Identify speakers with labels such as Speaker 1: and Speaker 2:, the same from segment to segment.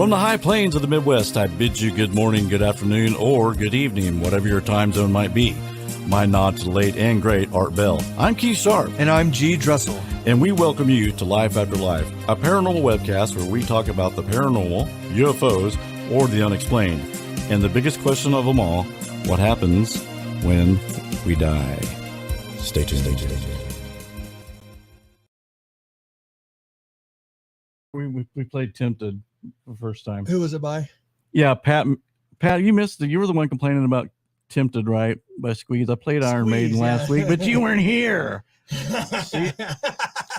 Speaker 1: From the high plains of the Midwest, I bid you good morning, good afternoon, or good evening, whatever your time zone might be. My nod to the late and great Art Bell. I'm Keith Sharp.
Speaker 2: And I'm G. Dressel.
Speaker 1: And we welcome you to Life After Life, a paranormal webcast where we talk about the paranormal, UFOs, or the unexplained. And the biggest question of them all, what happens when we die? Stay tuned. We played Tempted the first time.
Speaker 2: Who was it by?
Speaker 1: Yeah, Pat, you missed it. You were the one complaining about Tempted, right? By Squeeze. I played Iron Maiden last week, but you weren't here. See?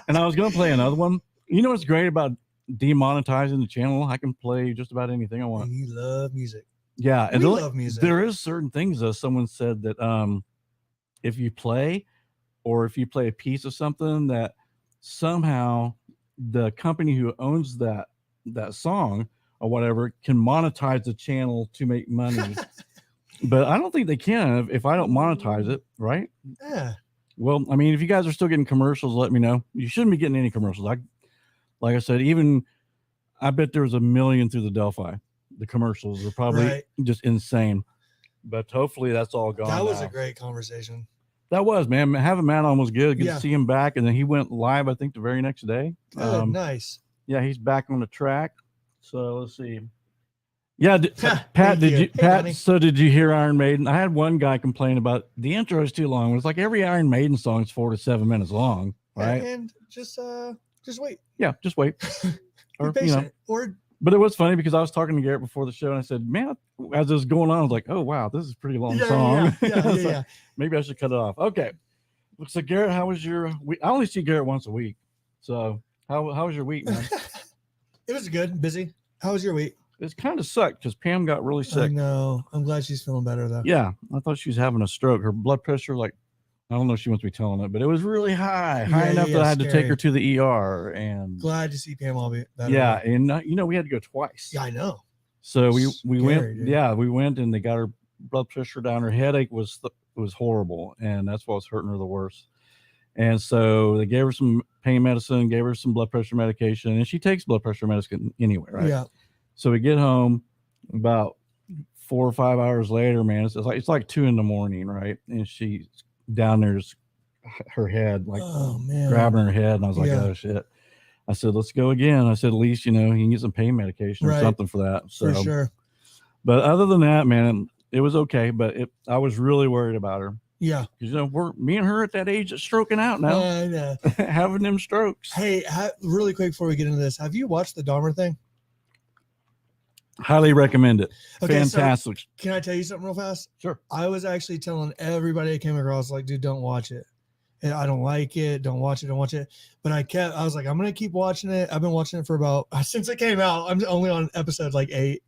Speaker 1: And I was going to play another one. You know what's great about demonetizing the channel? I can play just about anything I want.
Speaker 2: And you love music.
Speaker 1: Yeah, and
Speaker 2: we love music.
Speaker 1: There is certain things, though. Someone said that if you play a piece of something, that somehow the company who owns that song or whatever can monetize the channel to make money. But I don't think they can if I don't monetize it, right?
Speaker 2: Yeah.
Speaker 1: Well, I mean, if you guys are still getting commercials, let me know. You shouldn't be getting any commercials. Like I said, I bet there's 1 million through the Delphi. The commercials are probably just insane. But hopefully that's all gone.
Speaker 2: That was a great conversation.
Speaker 1: That was, man. Having Matt on was good. Good to see him back. And then he went live, I think, the very next day.
Speaker 2: Good, nice.
Speaker 1: Yeah, he's back on the track. So let's see. Yeah, Pat, did you hear Iron Maiden? I had one guy complain about the intro is too long. It was like every Iron Maiden song is 4 to 7 minutes long, right?
Speaker 2: And just wait.
Speaker 1: Yeah, just wait.
Speaker 2: Or be patient.
Speaker 1: But it was funny because I was talking to Garrett before the show and I said, man, as it was going on, I was like, oh, wow, this is a pretty long song.
Speaker 2: Yeah.
Speaker 1: Maybe I should cut it off. Okay. So, Garrett, how was your week? I only see Garrett once a week. So, how was your week, man?
Speaker 2: It was good. Busy. How was your week?
Speaker 1: It's kind of sucked because Pam got really sick.
Speaker 2: I know. I'm glad she's feeling better, though.
Speaker 1: Yeah. I thought she was having a stroke. Her blood pressure, I don't know if she wants me telling it, but it was really high enough that I had to take her to the ER. And
Speaker 2: glad to see Pam all be better.
Speaker 1: Yeah, and we had to go twice.
Speaker 2: Yeah, I know.
Speaker 1: So we went. Dude. Yeah, we went and they got her blood pressure down. Her headache was horrible, and that's what was hurting her the worst. And so they gave her some pain medicine, gave her some blood pressure medication, and she takes blood pressure medicine anyway, right?
Speaker 2: Yeah.
Speaker 1: So we get home about 4 or 5 hours later, man. It's like 2 a.m, right? And she's down there's her head, grabbing her head, and I was like, oh shit. I said, let's go again. I said, at least, you can get some pain medication or something for that. So,
Speaker 2: for sure.
Speaker 1: But other than that, man, it was okay. But I was really worried about her.
Speaker 2: Yeah.
Speaker 1: Because, me and her at that age, stroking out now.
Speaker 2: I know.
Speaker 1: Having them strokes.
Speaker 2: Hey, really quick before we get into this, have you watched the Dahmer thing?
Speaker 1: Highly recommend it.
Speaker 2: Okay,
Speaker 1: fantastic.
Speaker 2: So can I tell you something real fast?
Speaker 1: Sure.
Speaker 2: I was actually telling everybody I came across, like, dude, don't watch it. And I don't like it. Don't watch it. But I was like, I'm going to keep watching it. I've been watching it for since it came out. I'm only on episode 8.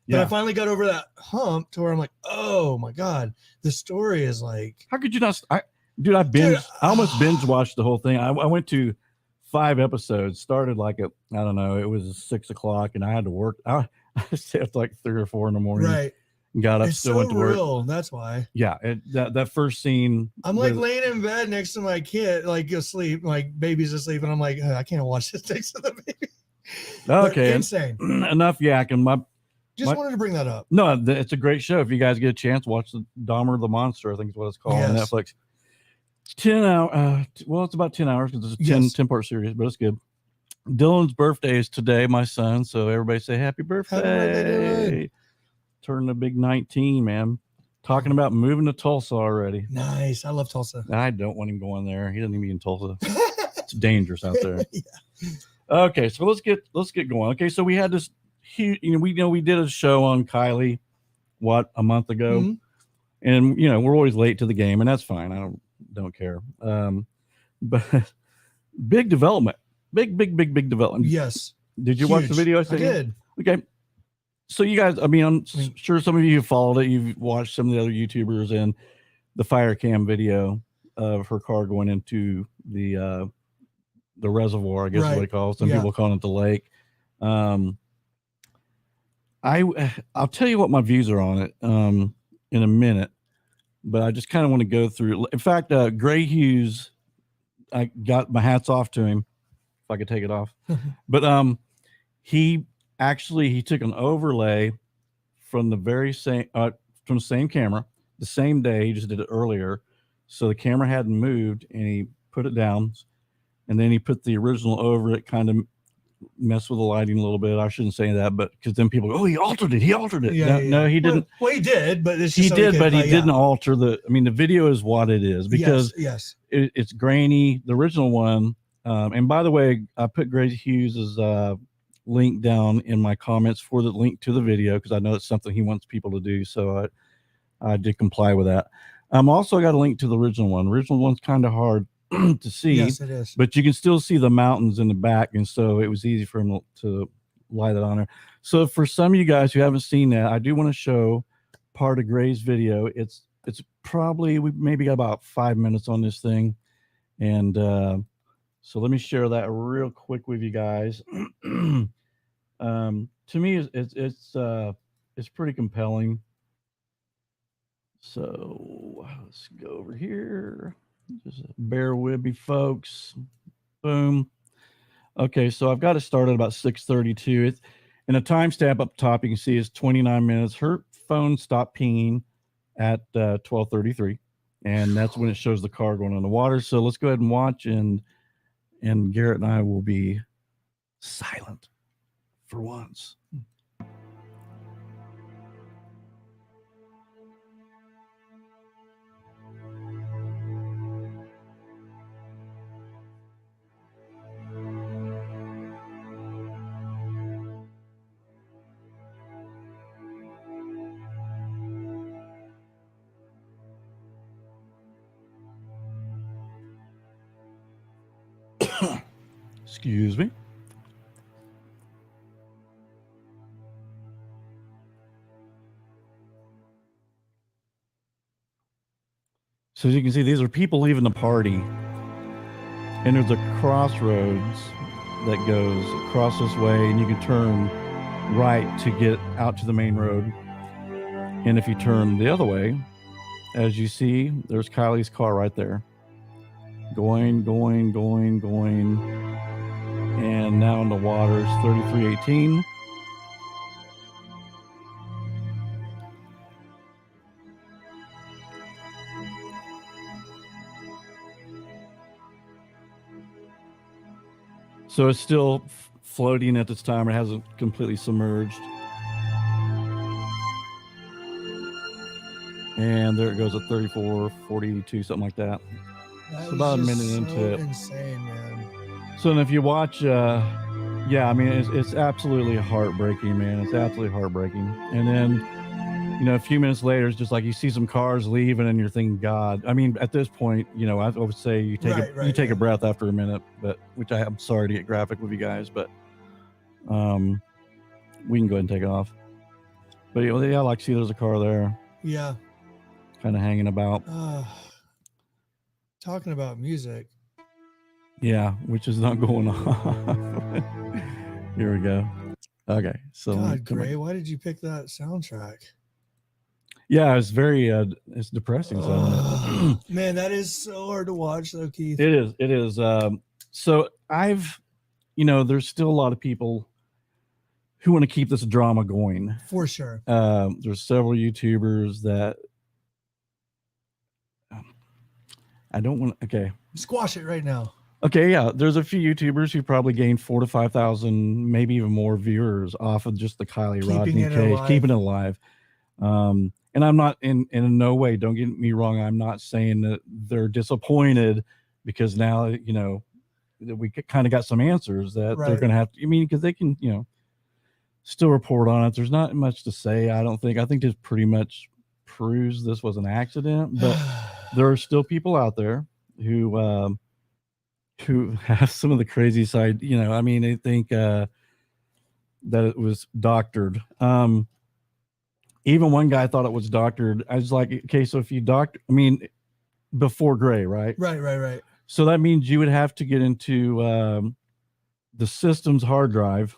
Speaker 2: But I finally got over that hump to where I'm like, oh my God, the story is like.
Speaker 1: How could you not? I almost binge watched the whole thing. I went to 5 episodes, started it was 6 o'clock and I had to work. I stayed up 3 or 4 in the morning.
Speaker 2: Right.
Speaker 1: Got up,
Speaker 2: it's
Speaker 1: still
Speaker 2: so
Speaker 1: went to work.
Speaker 2: Real. That's why.
Speaker 1: Yeah. That first scene.
Speaker 2: I'm laying in bed next to my kid, asleep, baby's asleep. And I'm like, I can't watch this next to the baby.
Speaker 1: Okay.
Speaker 2: Insane.
Speaker 1: Enough yakking.
Speaker 2: Just wanted to bring that up.
Speaker 1: No, it's a great show. If you guys get a chance, watch the Dahmer the Monster, I think is what it's called on Netflix. 10 hours. It's about 10 hours because it's a 10-part series, but it's good. Dylan's birthday is today, my son. So everybody say happy birthday.
Speaker 2: Happy birthday, Dylan.
Speaker 1: Turning a big 19, man. Talking about moving to Tulsa already.
Speaker 2: Nice. I love Tulsa.
Speaker 1: I don't want him going there. He doesn't even be in Tulsa. It's dangerous out there.
Speaker 2: Yeah.
Speaker 1: Okay, so let's get going. Okay, so we had this huge, we did a show on Kiely, a month ago. Mm-hmm. And we're always late to the game, and that's fine. I don't care. But big development. Big development.
Speaker 2: Yes.
Speaker 1: Did you watch the video?
Speaker 2: I did.
Speaker 1: Okay. So you guys, I'm sure some of you have followed it. You've watched some of the other YouTubers and the fire cam video of her car going into the reservoir, I guess is what they call it. Some people call it the lake. I'll tell you what my views are on it in a minute, but I just kind of want to go through. In fact, Gray Hughes, I got my hats off to him if I could take it off, but he actually he took an overlay from the same camera the same day. He just did it earlier, so the camera hadn't moved, and he put it down, and then he put the original over it, kind of mess with the lighting a little bit. I shouldn't say that, but because then people go, "Oh, he altered it. He altered it."
Speaker 2: Yeah,
Speaker 1: No, he didn't.
Speaker 2: Well, he did, but it's
Speaker 1: he
Speaker 2: just
Speaker 1: did, but he didn't
Speaker 2: yeah.
Speaker 1: alter the. I mean, the video is what it is because
Speaker 2: yes.
Speaker 1: It's grainy. The original one, and by the way, I put Grace Hughes's link down in my comments for the link to the video because I know it's something he wants people to do. So I did comply with that. Also got a link to the original one. The original one's kind of hard to see.
Speaker 2: Yes, it is.
Speaker 1: But you can still see the mountains in the back, and so it was easy for him to light it on there. So for some of you guys who haven't seen that, I do want to show part of Gray's video. It's probably, we maybe got about 5 minutes on this thing, and so let me share that real quick with you guys. To me, it's pretty compelling. So let's go over here. Just bear with me, folks. Boom. Okay, so I've got it started about 6:32. It's in a timestamp up top. You can see it's 29 minutes. Her phone stopped pinging at 12:33, and that's when it shows the car going on the water. So let's go ahead and watch, and Garrett and I will be silent for once. Excuse me. So as you can see, these are people leaving the party, and there's a crossroads that goes across this way, and you can turn right to get out to the main road. And if you turn the other way, as you see, there's Kiely's car right there. Going. And now in the water is 3318. So it's still floating at this time. It hasn't completely submerged. And there it goes at 34:42, something like that. It's about a minute into it.
Speaker 2: Insane, man.
Speaker 1: So then if you watch, yeah, I mean, it's absolutely heartbreaking, man. It's absolutely heartbreaking. And then, you know, a few minutes later, it's just like you see some cars leaving, and you're thinking, God. I mean, at this point, you know, I would say you take a breath after a minute, but which I'm sorry to get graphic with you guys, but we can go ahead and take it off. But yeah, like see, there's a car there.
Speaker 2: Yeah.
Speaker 1: Kind of hanging about.
Speaker 2: Talking about music.
Speaker 1: Yeah, which is not going on. Here we go. Okay, so
Speaker 2: God, Gray, why did you pick that soundtrack?
Speaker 1: Yeah, it's very it's depressing.
Speaker 2: Man, that is so hard to watch, though, Keith.
Speaker 1: It is. So I've, you know, there's still a lot of people who want to keep this drama going.
Speaker 2: For sure.
Speaker 1: There's several YouTubers that I don't want. Okay,
Speaker 2: squash it right now.
Speaker 1: Okay, yeah, there's a few YouTubers who probably gained 4,000 to 5,000, maybe even more viewers off of just the Kiely Rodni case, keeping it alive. And I'm not in no way, don't get me wrong, I'm not saying that they're disappointed because now, you know, we kind of got some answers that they're going to have to, I mean, because they can, you know, still report on it. There's not much to say, I don't think. I think this pretty much proves this was an accident, but there are still people out there who have some of the crazy side, you know, I mean, they think that it was doctored. Even one guy thought it was doctored. I was like, okay, so if you doctor, I mean, before Gray, right?
Speaker 2: Right.
Speaker 1: So that means you would have to get into the system's hard drive.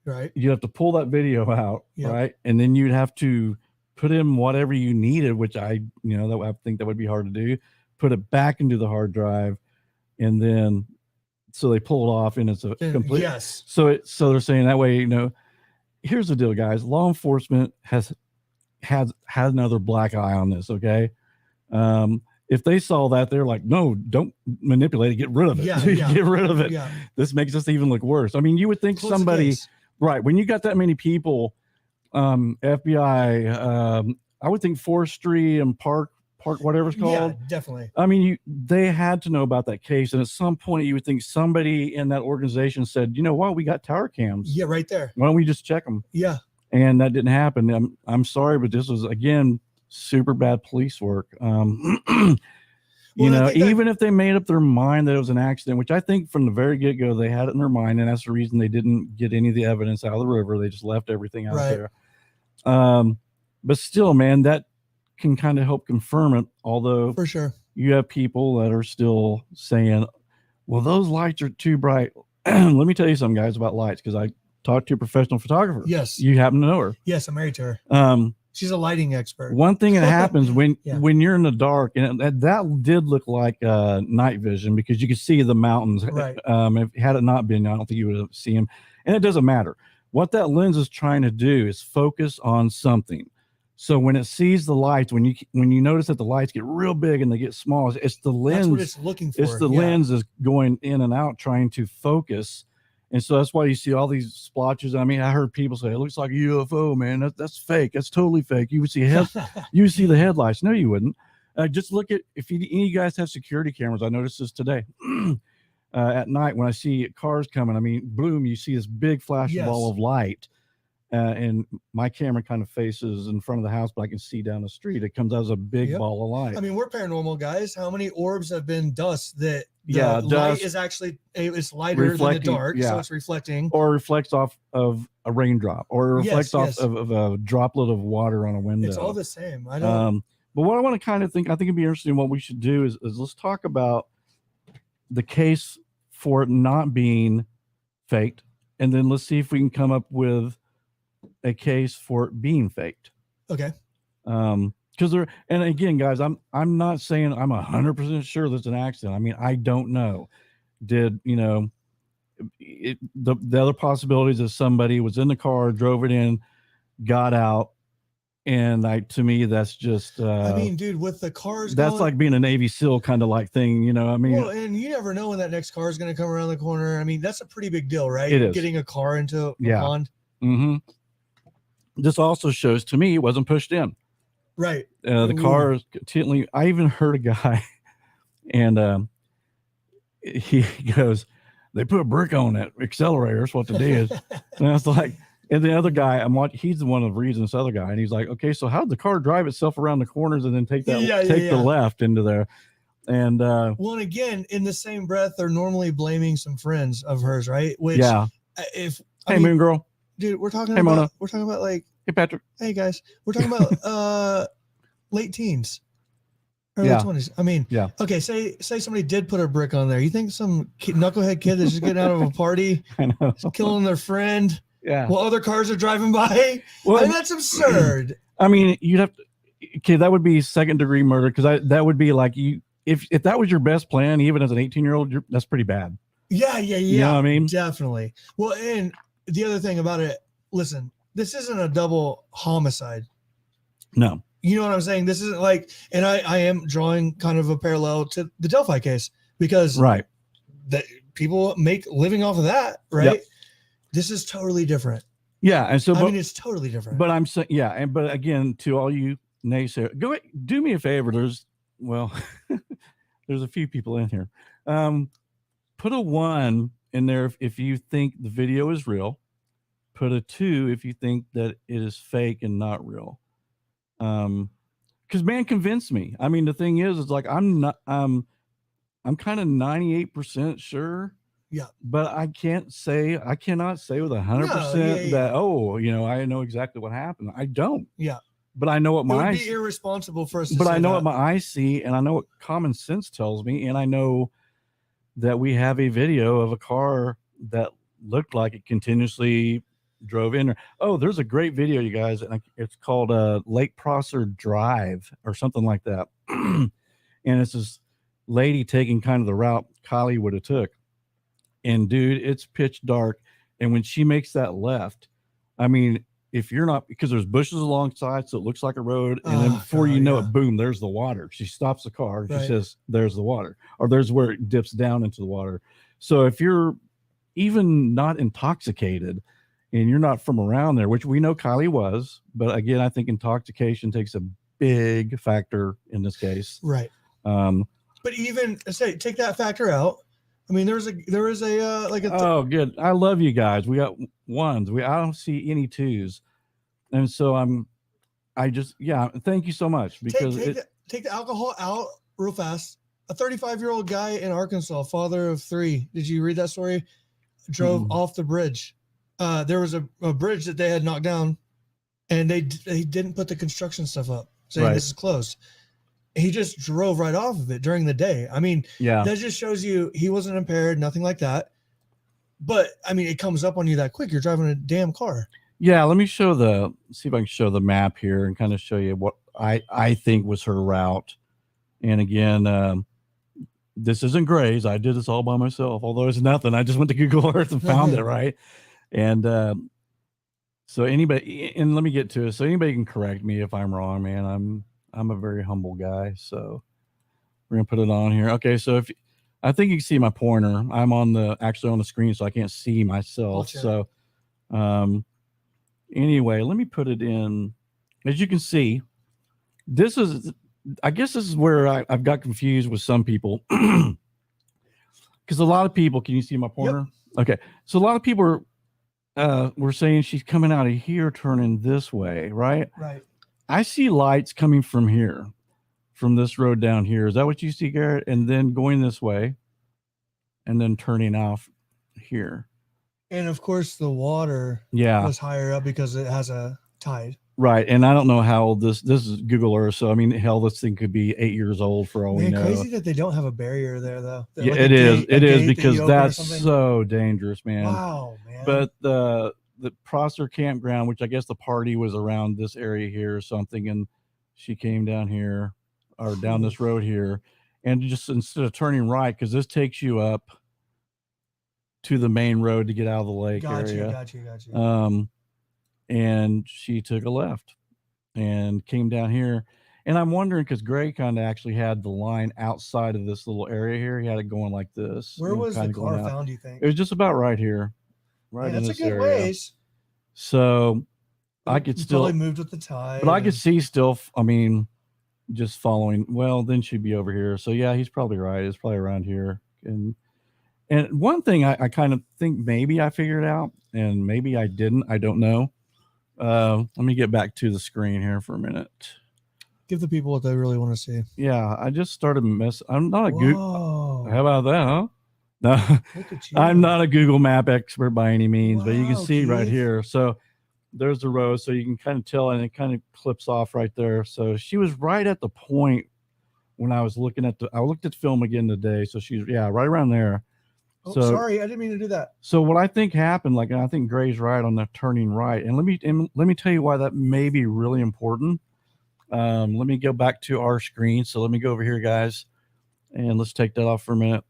Speaker 2: Right.
Speaker 1: You'd have to pull that video out, right? And then you'd have to put in whatever you needed, which I think that would be hard to do. Put it back into the hard drive. And then, so they pull it off, and it's a complete.
Speaker 2: Yes.
Speaker 1: So they're saying that way, you know, here's the deal, guys. Law enforcement has had another black eye on this. Okay. If they saw that, they're like, no, don't manipulate it. Get rid of it.
Speaker 2: Yeah.
Speaker 1: Get rid of it.
Speaker 2: Yeah.
Speaker 1: This makes us even look worse. I mean, you would think
Speaker 2: Close the
Speaker 1: somebody,
Speaker 2: case.
Speaker 1: right? When you got that many people, FBI, I would think forestry and park, whatever it's called.
Speaker 2: Yeah, definitely.
Speaker 1: I mean, they had to know about that case, and at some point, you would think somebody in that organization said, "You know what? We got tower cams.
Speaker 2: Yeah, right there.
Speaker 1: Why don't we just check them?"
Speaker 2: Yeah.
Speaker 1: And that didn't happen. I'm sorry, but this was again super bad police work. Even if they made up their mind that it was an accident, which I think from the very get go they had it in their mind, and that's the reason they didn't get any of the evidence out of the river. They just left everything out there. But still, man, that can kind of help confirm it. Although,
Speaker 2: for sure,
Speaker 1: you have people that are still saying, "Well, those lights are too bright." Let me tell you something, guys, about lights, because I talked to a professional photographer.
Speaker 2: Yes,
Speaker 1: you happen to know her.
Speaker 2: Yes, I'm married to her. She's a lighting expert.
Speaker 1: One thing that happens when you're in the dark, and that did look like night vision, because you could see the mountains.
Speaker 2: Right.
Speaker 1: Had it not been, I don't think you would have seen them. And it doesn't matter. What that lens is trying to do is focus on something. So when it sees the lights, when you notice that the lights get real big and they get small, it's the lens.
Speaker 2: That's what it's looking for.
Speaker 1: It's the lens is going in and out, trying to focus. And so that's why you see all these splotches. I mean, I heard people say it looks like a UFO, man. That's fake. That's totally fake. You would see you would see the headlights. No, you wouldn't. Just look at, if any of you guys have security cameras. I noticed this today. At night when I see cars coming, I mean, boom, you see this big flashing ball of light. And my camera kind of faces in front of the house, but I can see down the street. It comes out as a big ball of light.
Speaker 2: I mean, we're paranormal guys. How many orbs have been dust that the light
Speaker 1: dust
Speaker 2: is actually, it's lighter than the dark, so it's reflecting.
Speaker 1: Or reflects off of a raindrop, or reflects off of a droplet of water on a window.
Speaker 2: It's all the same. I don't.
Speaker 1: But what I want to kind of think, I think it'd be interesting. What we should do is let's talk about the case for it not being faked, and then let's see if we can come up with a case for it being faked.
Speaker 2: Okay.
Speaker 1: Because and again, guys, I'm not saying I'm 100% sure that's an accident. I mean, I don't know. Did the other possibilities is somebody was in the car, drove it in, got out, and to me that's just
Speaker 2: I mean, dude, with the cars,
Speaker 1: that's like being a Navy SEAL kind of like thing, I mean,
Speaker 2: well, and you never know when that next car is going to come around the corner. I mean, that's a pretty big deal, right?
Speaker 1: It is.
Speaker 2: Getting a car into a pond.
Speaker 1: Mm-hmm. This also shows to me it wasn't pushed in.
Speaker 2: Right.
Speaker 1: The car is continually. I even heard a guy, and he goes, "They put a brick on that accelerator. That's what they did." And I was like, and the other guy, I'm watching. He's the one of the reasons. This other guy, and he's like, "Okay, so how did the car drive itself around the corners and then take that the left into there?" And
Speaker 2: well, and again, in the same breath, they're normally blaming some friends of hers, right? Which
Speaker 1: Moon Girl.
Speaker 2: Dude, we're talking
Speaker 1: Mona.
Speaker 2: about like,
Speaker 1: hey Patrick,
Speaker 2: hey guys, we're talking about late teens, early 20s. I mean, okay, say somebody did put a brick on there. You think some knucklehead kid that's just getting out of a party, killing their friend, while other cars are driving by? Well, I mean, that's absurd.
Speaker 1: I mean, you'd have to, that would be second-degree murder, because that would be like if that was your best plan, even as an 18-year-old, that's pretty bad.
Speaker 2: Yeah.
Speaker 1: You know what I mean?
Speaker 2: Definitely. Well, and the other thing about it, listen, this isn't a double homicide.
Speaker 1: No.
Speaker 2: You know what I'm saying? This isn't like, and I am drawing kind of a parallel to the Delphi case, because that people make living off of that, right? Yep. This is totally different.
Speaker 1: Yeah. And so,
Speaker 2: I mean, it's totally different.
Speaker 1: But I'm saying, but again, to all you naysayers, do me a favor. There's a few people in here. Put a 1 in there if you think the video is real. Put a 2 if you think that it is fake and not real. Because man, convinced me. I mean, the thing is like I'm kind of 98% sure.
Speaker 2: Yeah.
Speaker 1: But I cannot say with 100% that I know exactly what happened. I don't.
Speaker 2: Yeah.
Speaker 1: But I know what my eyes.
Speaker 2: It would be irresponsible for us to
Speaker 1: But
Speaker 2: say
Speaker 1: I know
Speaker 2: that.
Speaker 1: what my eyes see, and I know what common sense tells me, and I know that we have a video of a car that looked like it continuously drove in. Oh, there's a great video, you guys, and it's called Lake Prosser Drive or something like that. And it's this lady taking kind of the route Kiely would have took. And dude, it's pitch dark. And when she makes that left, I mean, if you're not, because there's bushes alongside, so it looks like a road, and then
Speaker 2: Oh,
Speaker 1: before you
Speaker 2: God,
Speaker 1: know
Speaker 2: yeah.
Speaker 1: it, boom, there's the water. She stops the car. She
Speaker 2: Right.
Speaker 1: says, "There's the water," or "There's where it dips down into the water." So if you're even not intoxicated and you're not from around there, which we know Kylie was, but again, I think intoxication takes a big factor in this case.
Speaker 2: Right.
Speaker 1: Um,
Speaker 2: But even say take that factor out. I mean, there was a like a
Speaker 1: oh, good. I love you guys. We got ones. I don't see any twos, and so I just, yeah. Thank you so much because
Speaker 2: take the alcohol out real fast. A 35-year-old guy in Arkansas, father of 3. Did you read that story? Drove off the bridge. There was a bridge that they had knocked down, and they didn't put the construction stuff up, saying this is closed. He just drove right off of it during the day. I mean,
Speaker 1: yeah,
Speaker 2: that just shows you he wasn't impaired, nothing like that. But I mean, it comes up on you that quick. You're driving a damn car.
Speaker 1: yeah. Let me see if I can show the map here and kind of show you what I think was her route. And again, this isn't Gray's. I did this all by myself, although it's nothing. I just went to Google Earth and found it, right? And so anybody, and let me get to it. So anybody can correct me if I'm wrong, man. I'm a very humble guy. So we're gonna put it on here. Okay, so I think you can see my pointer. I'm actually on the screen, so I can't see myself. So anyway, let me put it in. As you can see, I guess this is where I've got confused with some people. Because a lot of people, can you see my pointer? Yep. Okay. So a lot of people were saying she's coming out of here, turning this way, right?
Speaker 2: Right.
Speaker 1: I see lights coming from here, from this road down here. Is that what you see, Garrett? And then going this way, and then turning off here.
Speaker 2: And of course, the water was higher up because it has a tide.
Speaker 1: Right. And I don't know how old this is Google Earth. So, I mean, hell, this thing could be 8 years old for all we know.
Speaker 2: Crazy that they don't have a barrier there, though.
Speaker 1: Yeah, like it is because that's so dangerous, man.
Speaker 2: Wow, man.
Speaker 1: But the Prosser campground, which I guess the party was around this area here or something, and she came down here or down this road here, and just instead of turning right, because this takes you up to the main road to get out of the lake area.
Speaker 2: Got you.
Speaker 1: And she took a left and came down here. And I'm wondering, because Gray kind of actually had the line outside of this little area here. He had it going like this.
Speaker 2: Where was the car found, do you think?
Speaker 1: It was just about right here. Right in this area.
Speaker 2: That's a good ways.
Speaker 1: So I could still
Speaker 2: probably moved with the tide.
Speaker 1: But I could see still, I mean, just following. Well, then she'd be over here. So yeah, he's probably right. It's probably around here. And one thing I kind of think maybe I figured out, and maybe I didn't. I don't know. Let me get back to the screen here for a minute.
Speaker 2: Give the people what they really want to see.
Speaker 1: Yeah, I just started I'm not a Google. How about that, huh? No, I'm not a Google Map expert by any means, but you can see right here. So there's the road, so you can kind of tell, and it kind of clips off right there. So she was right at the point when I was looking at I looked at the film again today. So she's right around there.
Speaker 2: Oh, so, sorry, I didn't mean to do that.
Speaker 1: So what I think happened, like, and I think Gray's right on the turning right. And let me tell you why that may be really important. Let me go back to our screen. So let me go over here, guys, and let's take that off for a minute.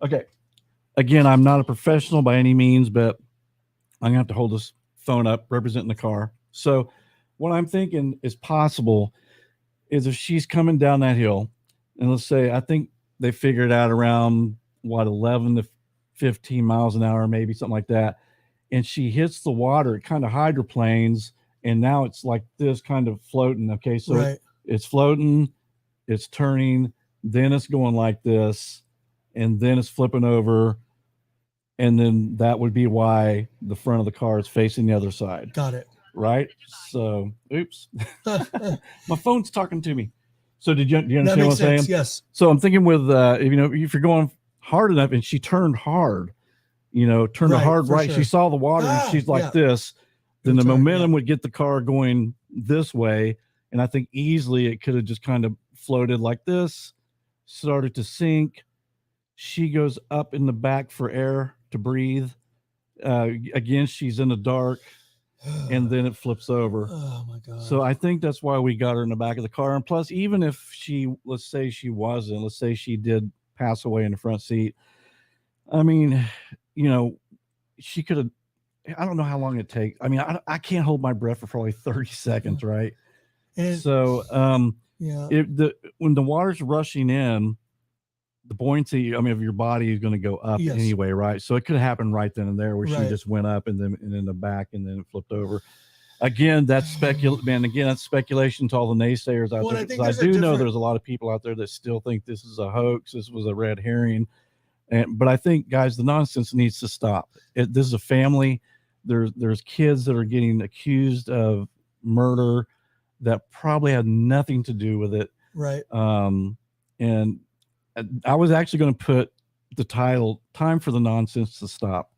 Speaker 1: Okay. Again, I'm not a professional by any means, but I'm gonna have to hold this phone up representing the car. So what I'm thinking is possible is if she's coming down that hill, and let's say I think they figured out around 11 to 15 miles an hour, maybe something like that. And she hits the water, it kind of hydroplanes, and now it's like this kind of floating. Okay. So it's floating, it's turning, then it's going like this, and then it's flipping over. And then that would be why the front of the car is facing the other side.
Speaker 2: Got it.
Speaker 1: Right. So, oops, my phone's talking to me. So do you understand what I'm saying?
Speaker 2: Yes.
Speaker 1: So I'm thinking with, if you're going hard enough, and she turned hard, turned a hard right. Sure. She saw the water and she's like this, then the momentum would get the car going this way. And I think easily it could have just kind of floated like this, started to sink. She goes up in the back for air to breathe. Again, she's in the dark, and then it flips over.
Speaker 2: Oh my God.
Speaker 1: So I think that's why we got her in the back of the car. And plus, even if let's say she did pass away in the front seat, I mean, she could have I don't know how long it takes. I mean, I can't hold my breath for probably 30 seconds, right?
Speaker 2: And
Speaker 1: So,
Speaker 2: yeah,
Speaker 1: when the water's rushing in, the buoyancy, I mean, of your body is going to go up
Speaker 2: yes,
Speaker 1: anyway, right? So it could happen right then and there where she
Speaker 2: right.
Speaker 1: just went up and then the back and then it flipped over. Again, Again, that's speculation to all the naysayers out
Speaker 2: Well, and
Speaker 1: there.
Speaker 2: I
Speaker 1: Because
Speaker 2: think
Speaker 1: I
Speaker 2: there's a
Speaker 1: do know
Speaker 2: different.
Speaker 1: there's a lot of people out there that still think this is a hoax. This was a red herring. But I think, guys, the nonsense needs to stop. This is a family. There's kids that are getting accused of murder that probably had nothing to do with it.
Speaker 2: Right.
Speaker 1: And I was actually going to put the title "Time for the Nonsense to Stop."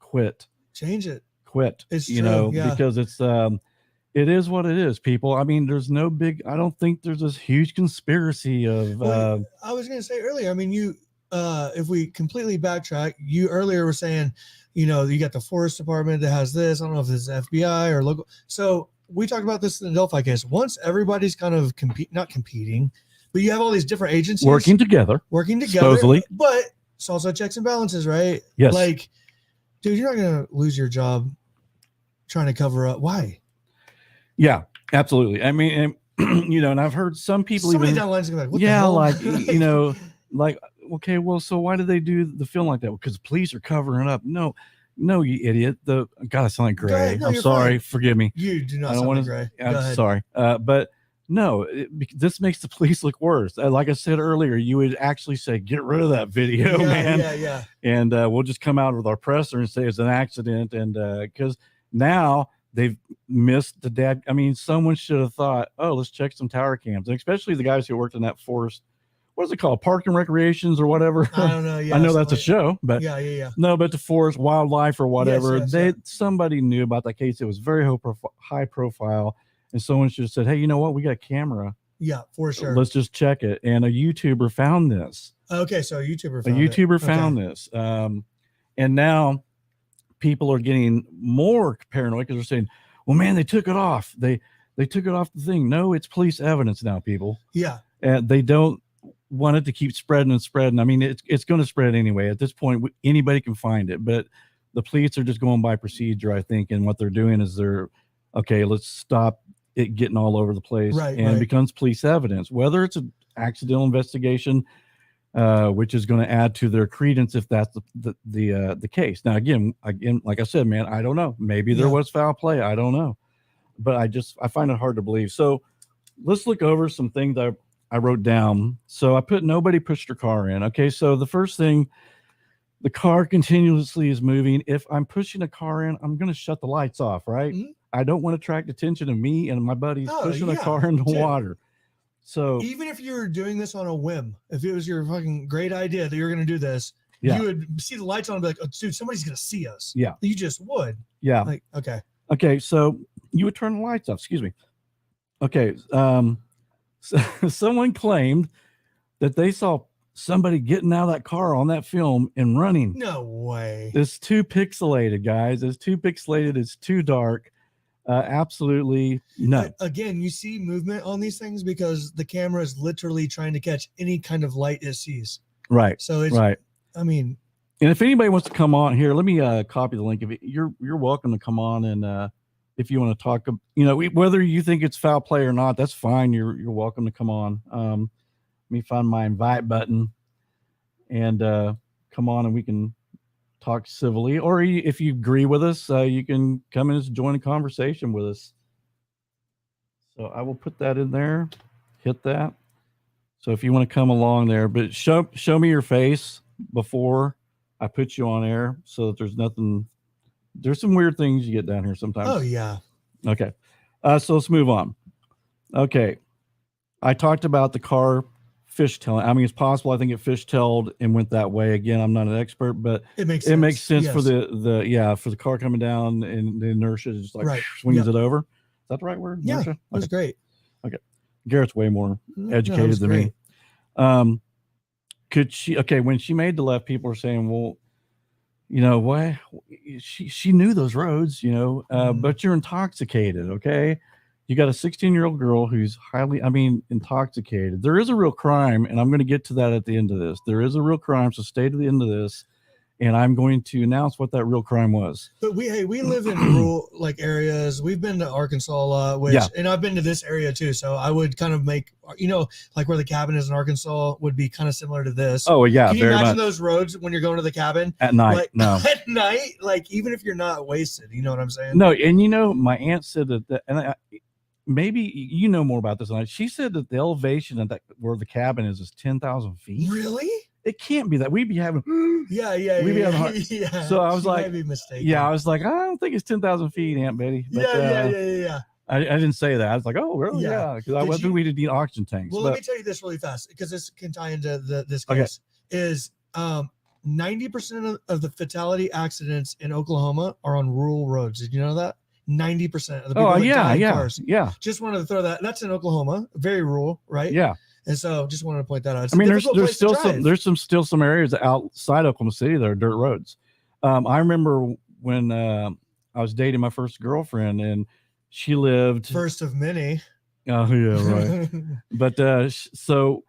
Speaker 2: Change it.
Speaker 1: Quit.
Speaker 2: It's
Speaker 1: You
Speaker 2: true.
Speaker 1: know,
Speaker 2: Yeah.
Speaker 1: because it is what it is, people. I mean, there's no big. I don't think there's this huge conspiracy of.
Speaker 2: Well, I was going to say earlier. I mean, if we completely backtrack, you earlier were saying, you know, you got the forest department that has this. I don't know if it's FBI or local. So we talked about this in the Delphi case. Once everybody's kind of not competing, but you have all these different agencies
Speaker 1: working together, supposedly.
Speaker 2: but it's also checks and balances, right?
Speaker 1: Yes.
Speaker 2: Like, dude, you're not going to lose your job trying to cover up. Why?
Speaker 1: Yeah, absolutely. I mean, and, you know, and I've heard some people
Speaker 2: Somebody
Speaker 1: even
Speaker 2: down the line's gonna be like, what
Speaker 1: yeah,
Speaker 2: the hell?
Speaker 1: like you know, like okay, well, so why did they do the film like that? Because the police are covering up. No, you idiot. God, I sound like
Speaker 2: Go
Speaker 1: Gray.
Speaker 2: ahead. No,
Speaker 1: I'm
Speaker 2: you're
Speaker 1: sorry.
Speaker 2: fine.
Speaker 1: Forgive me.
Speaker 2: You do not
Speaker 1: I don't
Speaker 2: sound
Speaker 1: want
Speaker 2: like
Speaker 1: to.
Speaker 2: Gray. Go
Speaker 1: I'm
Speaker 2: ahead.
Speaker 1: sorry. But no, this makes the police look worse. Like I said earlier, you would actually say, "Get rid of that video, man."
Speaker 2: Yeah.
Speaker 1: And we'll just come out with our presser and say it's an accident. And because now they've missed the dad. I mean, someone should have thought, "Oh, let's check some tower cams," and especially the guys who worked in that forest. What is it called? Park and Recreations or whatever.
Speaker 2: I don't know. Yeah,
Speaker 1: I know that's a show, but
Speaker 2: yeah.
Speaker 1: no, but the forest wildlife or whatever.
Speaker 2: Yes.
Speaker 1: Somebody knew about that case. It was very high profile, and someone should have said, "Hey, you know what? We got a camera.
Speaker 2: Yeah, for sure.
Speaker 1: Let's just check it." And a YouTuber found this.
Speaker 2: Okay, so a YouTuber
Speaker 1: found this, and now people are getting more paranoid because they're saying, "Well, man, they took it off. They took it off the thing." No, it's police evidence now, people.
Speaker 2: Yeah,
Speaker 1: and they don't want it to keep spreading and spreading. I mean, it's going to spread anyway. At this point, anybody can find it, but the police are just going by procedure, I think, and what they're doing is let's stop it getting all over the place,
Speaker 2: right,
Speaker 1: and it becomes police evidence, whether it's an accidental investigation, which is going to add to their credence if that's the case. Now, again, like I said, man, I don't know. Maybe there was foul play. I don't know, but I find it hard to believe. So let's look over some things I wrote down. So I put nobody pushed her car in. Okay, so the first thing, the car continuously is moving. If I'm pushing a car in, I'm going to shut the lights off, right?
Speaker 2: Mm-hmm.
Speaker 1: I don't want to attract attention to me and my buddies pushing a car in the water. So
Speaker 2: even if you're doing this on a whim, if it was your fucking great idea that you're going to do this, you would see the lights on and be like, oh, dude, somebody's going to see us.
Speaker 1: Yeah.
Speaker 2: You just would.
Speaker 1: Yeah.
Speaker 2: Like, okay.
Speaker 1: Okay, so you would turn the lights off. Excuse me. Okay. So someone claimed that they saw somebody getting out of that car on that film and running.
Speaker 2: No way.
Speaker 1: It's too pixelated, guys. It's too pixelated. It's too dark. Absolutely no.
Speaker 2: Again, you see movement on these things because the camera is literally trying to catch any kind of light it sees.
Speaker 1: Right.
Speaker 2: So it's
Speaker 1: right.
Speaker 2: I mean,
Speaker 1: and if anybody wants to come on here, let me copy the link of it. You're welcome to come on, and if you want to talk, whether you think it's foul play or not, that's fine. You're welcome to come on. Let me find my invite button and come on, and we can talk civilly. Or if you agree with us, you can come in and join a conversation with us. So I will put that in there. Hit that. So if you want to come along there, but show me your face before I put you on air, so that there's nothing. There's some weird things you get down here sometimes.
Speaker 2: Oh yeah.
Speaker 1: Okay. So let's move on. Okay. I talked about the car fishtailing. I mean, it's possible. I think it fishtailed and went that way. Again, I'm not an expert, but
Speaker 2: it makes
Speaker 1: sense
Speaker 2: yes.
Speaker 1: for the car coming down and the inertia just like swings it over. Is that the right word?
Speaker 2: Yeah.
Speaker 1: Inertia?
Speaker 2: That was great.
Speaker 1: Okay. Garrett's way more educated than me. Could she? Okay. When she made the left, people are saying, well, why she knew those roads, but you're intoxicated. Okay. You got a 16-year-old girl who's highly, intoxicated. There is a real crime, and I'm going to get to that at the end of this. There is a real crime, so stay to the end of this. and I'm going to announce what that real crime was.
Speaker 2: But we live in rural like areas. We've been to Arkansas a lot, which and I've been to this area too. So I would kind of make like where the cabin is in Arkansas would be kind of similar to this.
Speaker 1: Oh yeah,
Speaker 2: can you
Speaker 1: very
Speaker 2: imagine
Speaker 1: much.
Speaker 2: those roads when you're going to the cabin
Speaker 1: At night?
Speaker 2: Like,
Speaker 1: no,
Speaker 2: at night, like even if you're not wasted, you know what I'm saying?
Speaker 1: No, and my aunt said that, and maybe you know more about this than I. She said that the elevation of that where the cabin is 10,000 feet.
Speaker 2: Really?
Speaker 1: It can't be that. We'd be having
Speaker 2: yeah.
Speaker 1: So I was
Speaker 2: she
Speaker 1: like,
Speaker 2: might be mistaken.
Speaker 1: yeah, I was like, I don't think it's 10,000 feet, Aunt Betty. But,
Speaker 2: yeah.
Speaker 1: I didn't say that. I was like, oh, really? Yeah, because I wasn't. We did need oxygen tanks.
Speaker 2: Well, let me tell you this really fast because this can tie into this case. Is 90% of the fatality accidents in Oklahoma are on rural roads. Did you know that? 90% of the people that die in cars.
Speaker 1: Yeah.
Speaker 2: Just wanted to throw that. That's in Oklahoma, very rural, right?
Speaker 1: Yeah.
Speaker 2: And so just wanted to point that out. It's
Speaker 1: I mean, there's still some areas outside Oklahoma City that are dirt roads. I remember when I was dating my first girlfriend, and she lived
Speaker 2: first of many.
Speaker 1: Oh yeah, right. But so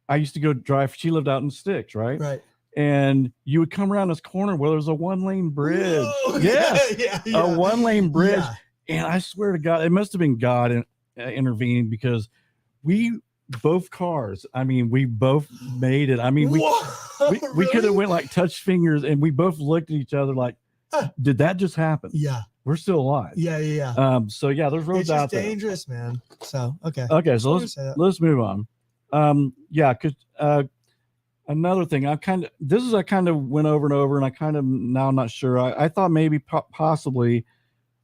Speaker 1: I used to go drive. She lived out in the sticks, right?
Speaker 2: Right.
Speaker 1: And you would come around this corner where there's a 1-lane bridge.
Speaker 2: Whoa,
Speaker 1: yes,
Speaker 2: yeah.
Speaker 1: A 1-lane bridge.
Speaker 2: Yeah.
Speaker 1: And I swear to God, it must have been God intervening, because we both cars. I mean, we both made it. I mean, we
Speaker 2: really?
Speaker 1: could have went like touch fingers, and we both looked at each other like, did that just happen?
Speaker 2: Yeah.
Speaker 1: We're still alive.
Speaker 2: Yeah.
Speaker 1: So yeah, there's roads out there.
Speaker 2: It's dangerous, man. So okay.
Speaker 1: So let's move on. Yeah, because another thing, I kind of went over and over, and I kind of now I'm not sure. I thought maybe possibly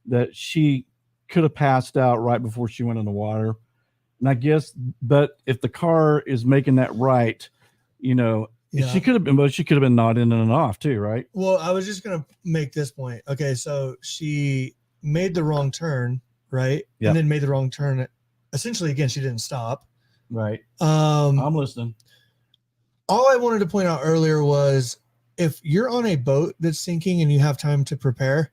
Speaker 1: that she could have passed out right before she went in the water, and I guess, but if the car is making that right, she could have been, but she could have been nodding in and off too, right?
Speaker 2: Well, I was just gonna make this point. Okay, so she made the wrong turn, right?
Speaker 1: Yep.
Speaker 2: And then made the wrong turn. Essentially, again, she didn't stop.
Speaker 1: Right. I'm listening.
Speaker 2: All I wanted to point out earlier was if you're on a boat that's sinking and you have time to prepare,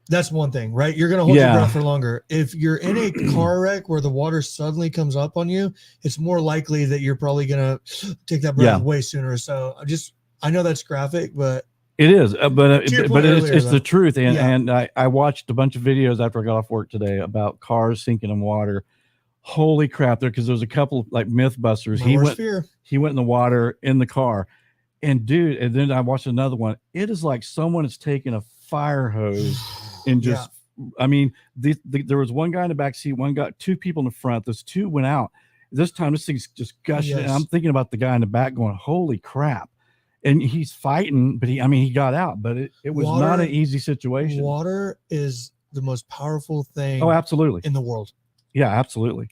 Speaker 2: that's one thing, right? You're going to hold your breath for longer. If you're in a car wreck where the water suddenly comes up on you, it's more likely that you're probably going to take that breath way sooner. So I know that's graphic, but
Speaker 1: it is, but it's the truth. And
Speaker 2: yeah.
Speaker 1: I watched a bunch of videos after I got off work today about cars sinking in water. Holy crap! Because there's a couple like Mythbusters. He went in the water in the car, and dude. And then I watched another one. It is like someone is taking a fire hose and just. I mean, there was one guy in the back seat. Two people in the front. Those two went out. This time, this thing's just gushing.
Speaker 2: Yes.
Speaker 1: And I'm thinking about the guy in the back going, "Holy crap!" And he's fighting, but he got out. But it was not an easy situation.
Speaker 2: Water is the most powerful thing.
Speaker 1: Oh, absolutely.
Speaker 2: In the world.
Speaker 1: Yeah, absolutely.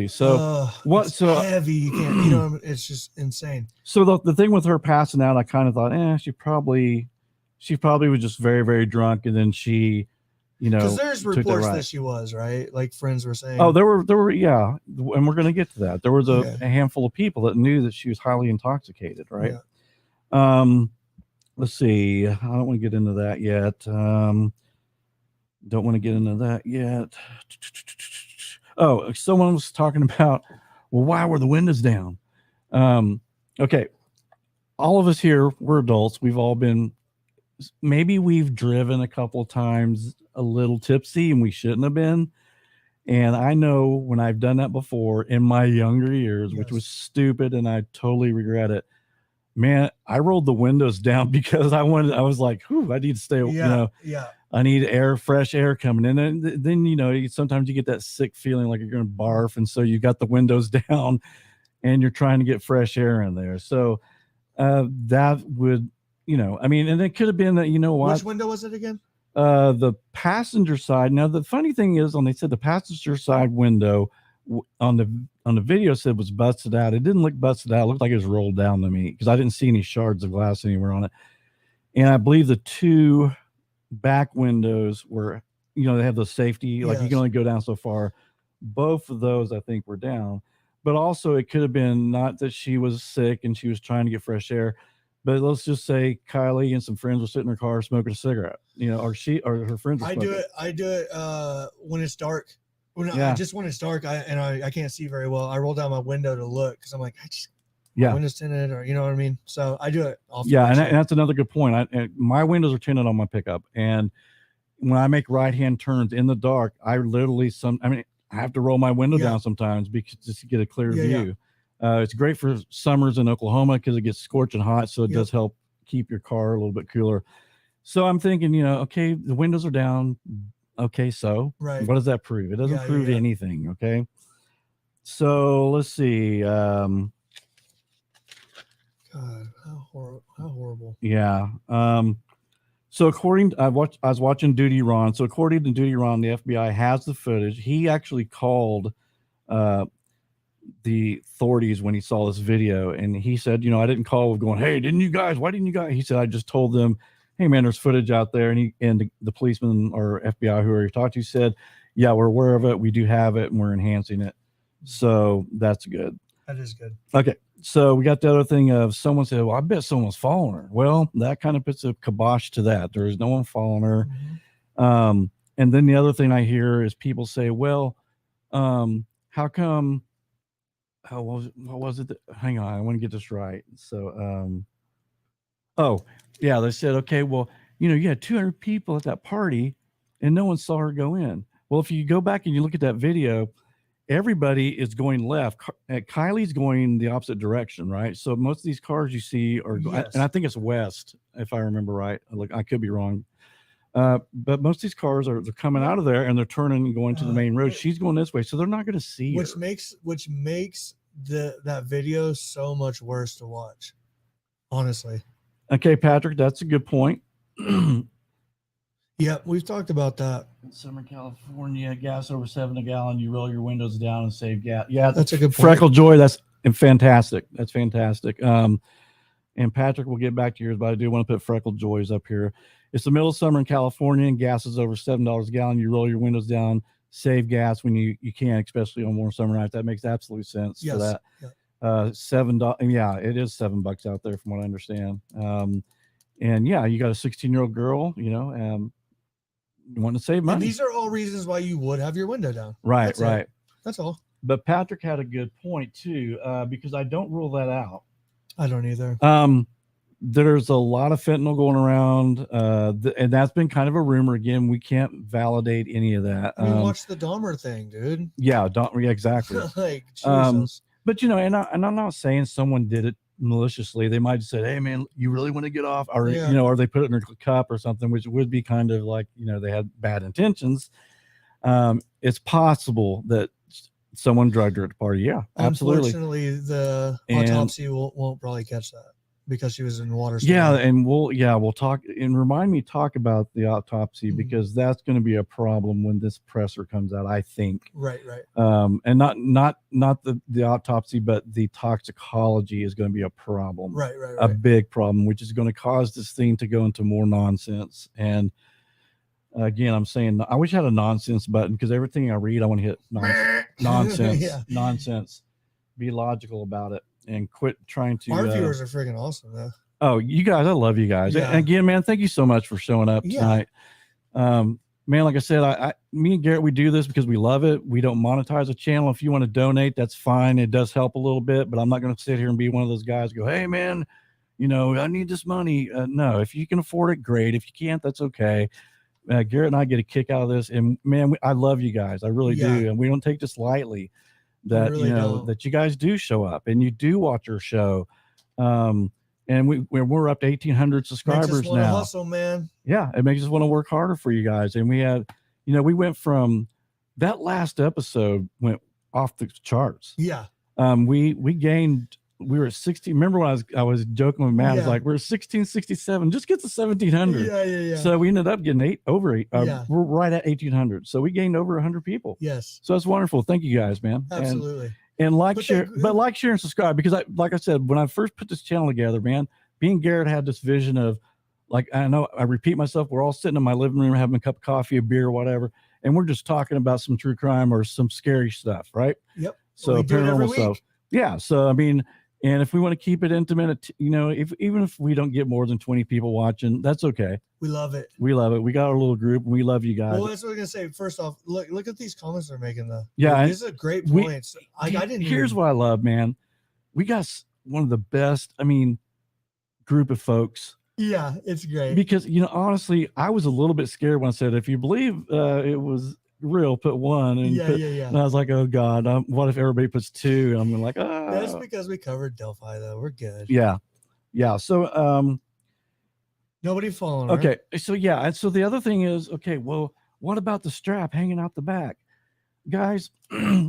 Speaker 1: So
Speaker 2: so heavy, you can't, it's just insane.
Speaker 1: So the thing with her passing out, I kind of thought, she probably was just very, very drunk, and then she,
Speaker 2: because there's reports that she was, right, like friends were saying.
Speaker 1: Oh, there were, yeah, and we're gonna get to that. There was a handful of people that knew that she was highly intoxicated, right? Yeah. Let's see. I don't want to get into that yet. Oh, someone was talking about, well, why were the windows down? Okay. All of us here, we're adults. Maybe we've driven a couple of times a little tipsy, and we shouldn't have been. And I know when I've done that before in my younger years, which was stupid, and I totally regret it. Man, I rolled the windows down because I was like, I need to stay, I need fresh air coming in. And then, sometimes you get that sick feeling like you're going to barf. And so you got the windows down and you're trying to get fresh air in there. So that would, and it could have been that,
Speaker 2: which window was it again?
Speaker 1: The passenger side. Now, the funny thing is, when they said the passenger side window on the video said was busted out, it didn't look busted out. It looked like it was rolled down to me because I didn't see any shards of glass anywhere on it. And I believe the two back windows were, they have the safety, like you can only go down so far. Both of those, I think, were down. But also, it could have been not that she was sick and she was trying to get fresh air, but let's just say Kiely and some friends were sitting in her car smoking a cigarette, or her friends were smoking.
Speaker 2: I do it when it's dark. When it's dark, I can't see very well. I roll down my window to look because I'm like, my windows tinted, or you know what I mean. So I do it often.
Speaker 1: Yeah, and that's another good point. My windows are tinted on my pickup, and when I make right-hand turns in the dark, I literally I have to roll my window down sometimes because just to get a clear view. It's great for summers in Oklahoma because it gets scorching hot, so it does help keep your car a little bit cooler. So I'm thinking, okay, the windows are down. Okay, so what does that prove? It doesn't prove anything. Okay, so let's see. God,
Speaker 2: how horrible.
Speaker 1: Yeah. So I was watching Duty Ron. So according to Duty Ron, the FBI has the footage. He actually called the authorities when he saw this video, and he said, I didn't call going, hey, why didn't you guys? He said, I just told them, hey man, there's footage out there. And the policeman or FBI, whoever he talked to, said, yeah, we're aware of it. We do have it, and we're enhancing it. So that's good.
Speaker 2: That is good.
Speaker 1: Okay. So we got the other thing of someone said, well, I bet someone's following her. Well, that kind of puts a kibosh to that. There is no one following her. Mm-hmm. And then the other thing I hear is people say, well, how come, what was it? Hang on, I want to get this right. So, they said, okay, well, you had 200 people at that party and no one saw her go in. Well, if you go back and you look at that video, everybody is going left. Kiely's going the opposite direction, right? So most of these cars you see are, and I think it's west, if I remember right. Look, I could be wrong. But most of these cars they're coming out of there and they're turning and going to the main road. She's going this way, so they're not going to see her.
Speaker 2: Which makes that video so much worse to watch, honestly.
Speaker 1: Okay, Patrick, that's a good point.
Speaker 2: Yeah, we've talked about that.
Speaker 1: In Southern California, gas over $7 a gallon. You roll your windows down and save gas. Yeah,
Speaker 2: that's a good point.
Speaker 1: Freckle Joy, that's fantastic. That's fantastic. And Patrick, we'll get back to yours, but I do want to put Freckle Joys up here. It's the middle of summer in California, and gas is over $7 a gallon. You roll your windows down, save gas when you can, especially on warm summer nights. That makes absolute sense for that. Yeah. $7. Yeah, it is $7 out there, from what I understand. And yeah, you got a 16-year-old girl, you want to save money.
Speaker 2: And these are all reasons why you would have your window down.
Speaker 1: Right.
Speaker 2: That's all.
Speaker 1: But Patrick had a good point too, because I don't rule that out.
Speaker 2: I don't either.
Speaker 1: There's a lot of fentanyl going around, and that's been kind of a rumor. Again, we can't validate any of that.
Speaker 2: Watch the Dahmer thing, dude.
Speaker 1: Yeah, exactly.
Speaker 2: Like, Jesus.
Speaker 1: But and I'm not saying someone did it maliciously. They might have said, hey man, you really want to get off, or or they put it in their cup or something, which would be kind of like they had bad intentions. It's possible that someone drugged her at the party. Yeah, absolutely.
Speaker 2: Unfortunately, the autopsy won't probably catch that because she was in water.
Speaker 1: Yeah, and we'll talk and talk about the autopsy, because that's going to be a problem when this presser comes out, I think.
Speaker 2: Right.
Speaker 1: And not the autopsy, but the toxicology is going to be a problem.
Speaker 2: Right.
Speaker 1: A big problem, which is going to cause this thing to go into more nonsense. And again, I'm saying I wish I had a nonsense button, because everything I read, I want to hit nonsense. Nonsense. Be logical about it. And quit trying to.
Speaker 2: Our viewers are freaking awesome, though.
Speaker 1: Oh, you guys, I love you guys. Yeah. And again, man, thank you so much for showing up tonight. Man, like I said, me and Garrett, we do this because we love it. We don't monetize a channel. If you want to donate, that's fine. It does help a little bit, but I'm not going to sit here and be one of those guys who go, hey man, I need this money. No, if you can afford it, great. If you can't, that's okay. Garrett and I get a kick out of this, and man, I love you guys. I really do. And we don't take this lightly. That really that you guys do show up and you do watch our show, and we're up to 1,800 subscribers now.
Speaker 2: Hustle, man.
Speaker 1: Yeah, it makes us want to work harder for you guys. And we had, we went from that last episode went off the charts.
Speaker 2: Yeah.
Speaker 1: We gained. We were at 60. Remember when I was joking with Matt? I was like, we're 1667. Just get to 1,700.
Speaker 2: Yeah.
Speaker 1: So we ended up getting over 8. We're right at 1,800. So we gained over 100 people.
Speaker 2: Yes.
Speaker 1: So that's wonderful. Thank you guys, man.
Speaker 2: Absolutely.
Speaker 1: And share, share, and subscribe, because like I said, when I first put this channel together, man, me and Garrett had this vision of, like, I know I repeat myself, we're all sitting in my living room having a cup of coffee, a beer, or whatever, and we're just talking about some true crime or some scary stuff, right?
Speaker 2: Yep.
Speaker 1: So paranormal stuff. Yeah. So I mean. And if we want to keep it intimate, even if we don't get more than 20 people watching, that's okay.
Speaker 2: We love it.
Speaker 1: We love it. We got our little group, and we love you guys.
Speaker 2: Well, that's what we're gonna say. First off, look at these comments they're making, though.
Speaker 1: Yeah,
Speaker 2: these are great points. I didn't.
Speaker 1: Here's what I love, man. We got one of the best, I mean, group of folks.
Speaker 2: Yeah, it's great.
Speaker 1: Because, honestly, I was a little bit scared when I said, if you believe it was real, put 1. And and I was like, oh God, what if everybody puts 2? And I'm like,
Speaker 2: That's because we covered Delphi, though. We're good.
Speaker 1: Yeah. So
Speaker 2: nobody following.
Speaker 1: Okay. Right? So yeah. And so the other thing is, okay, well, what about the strap hanging out the back? Guys,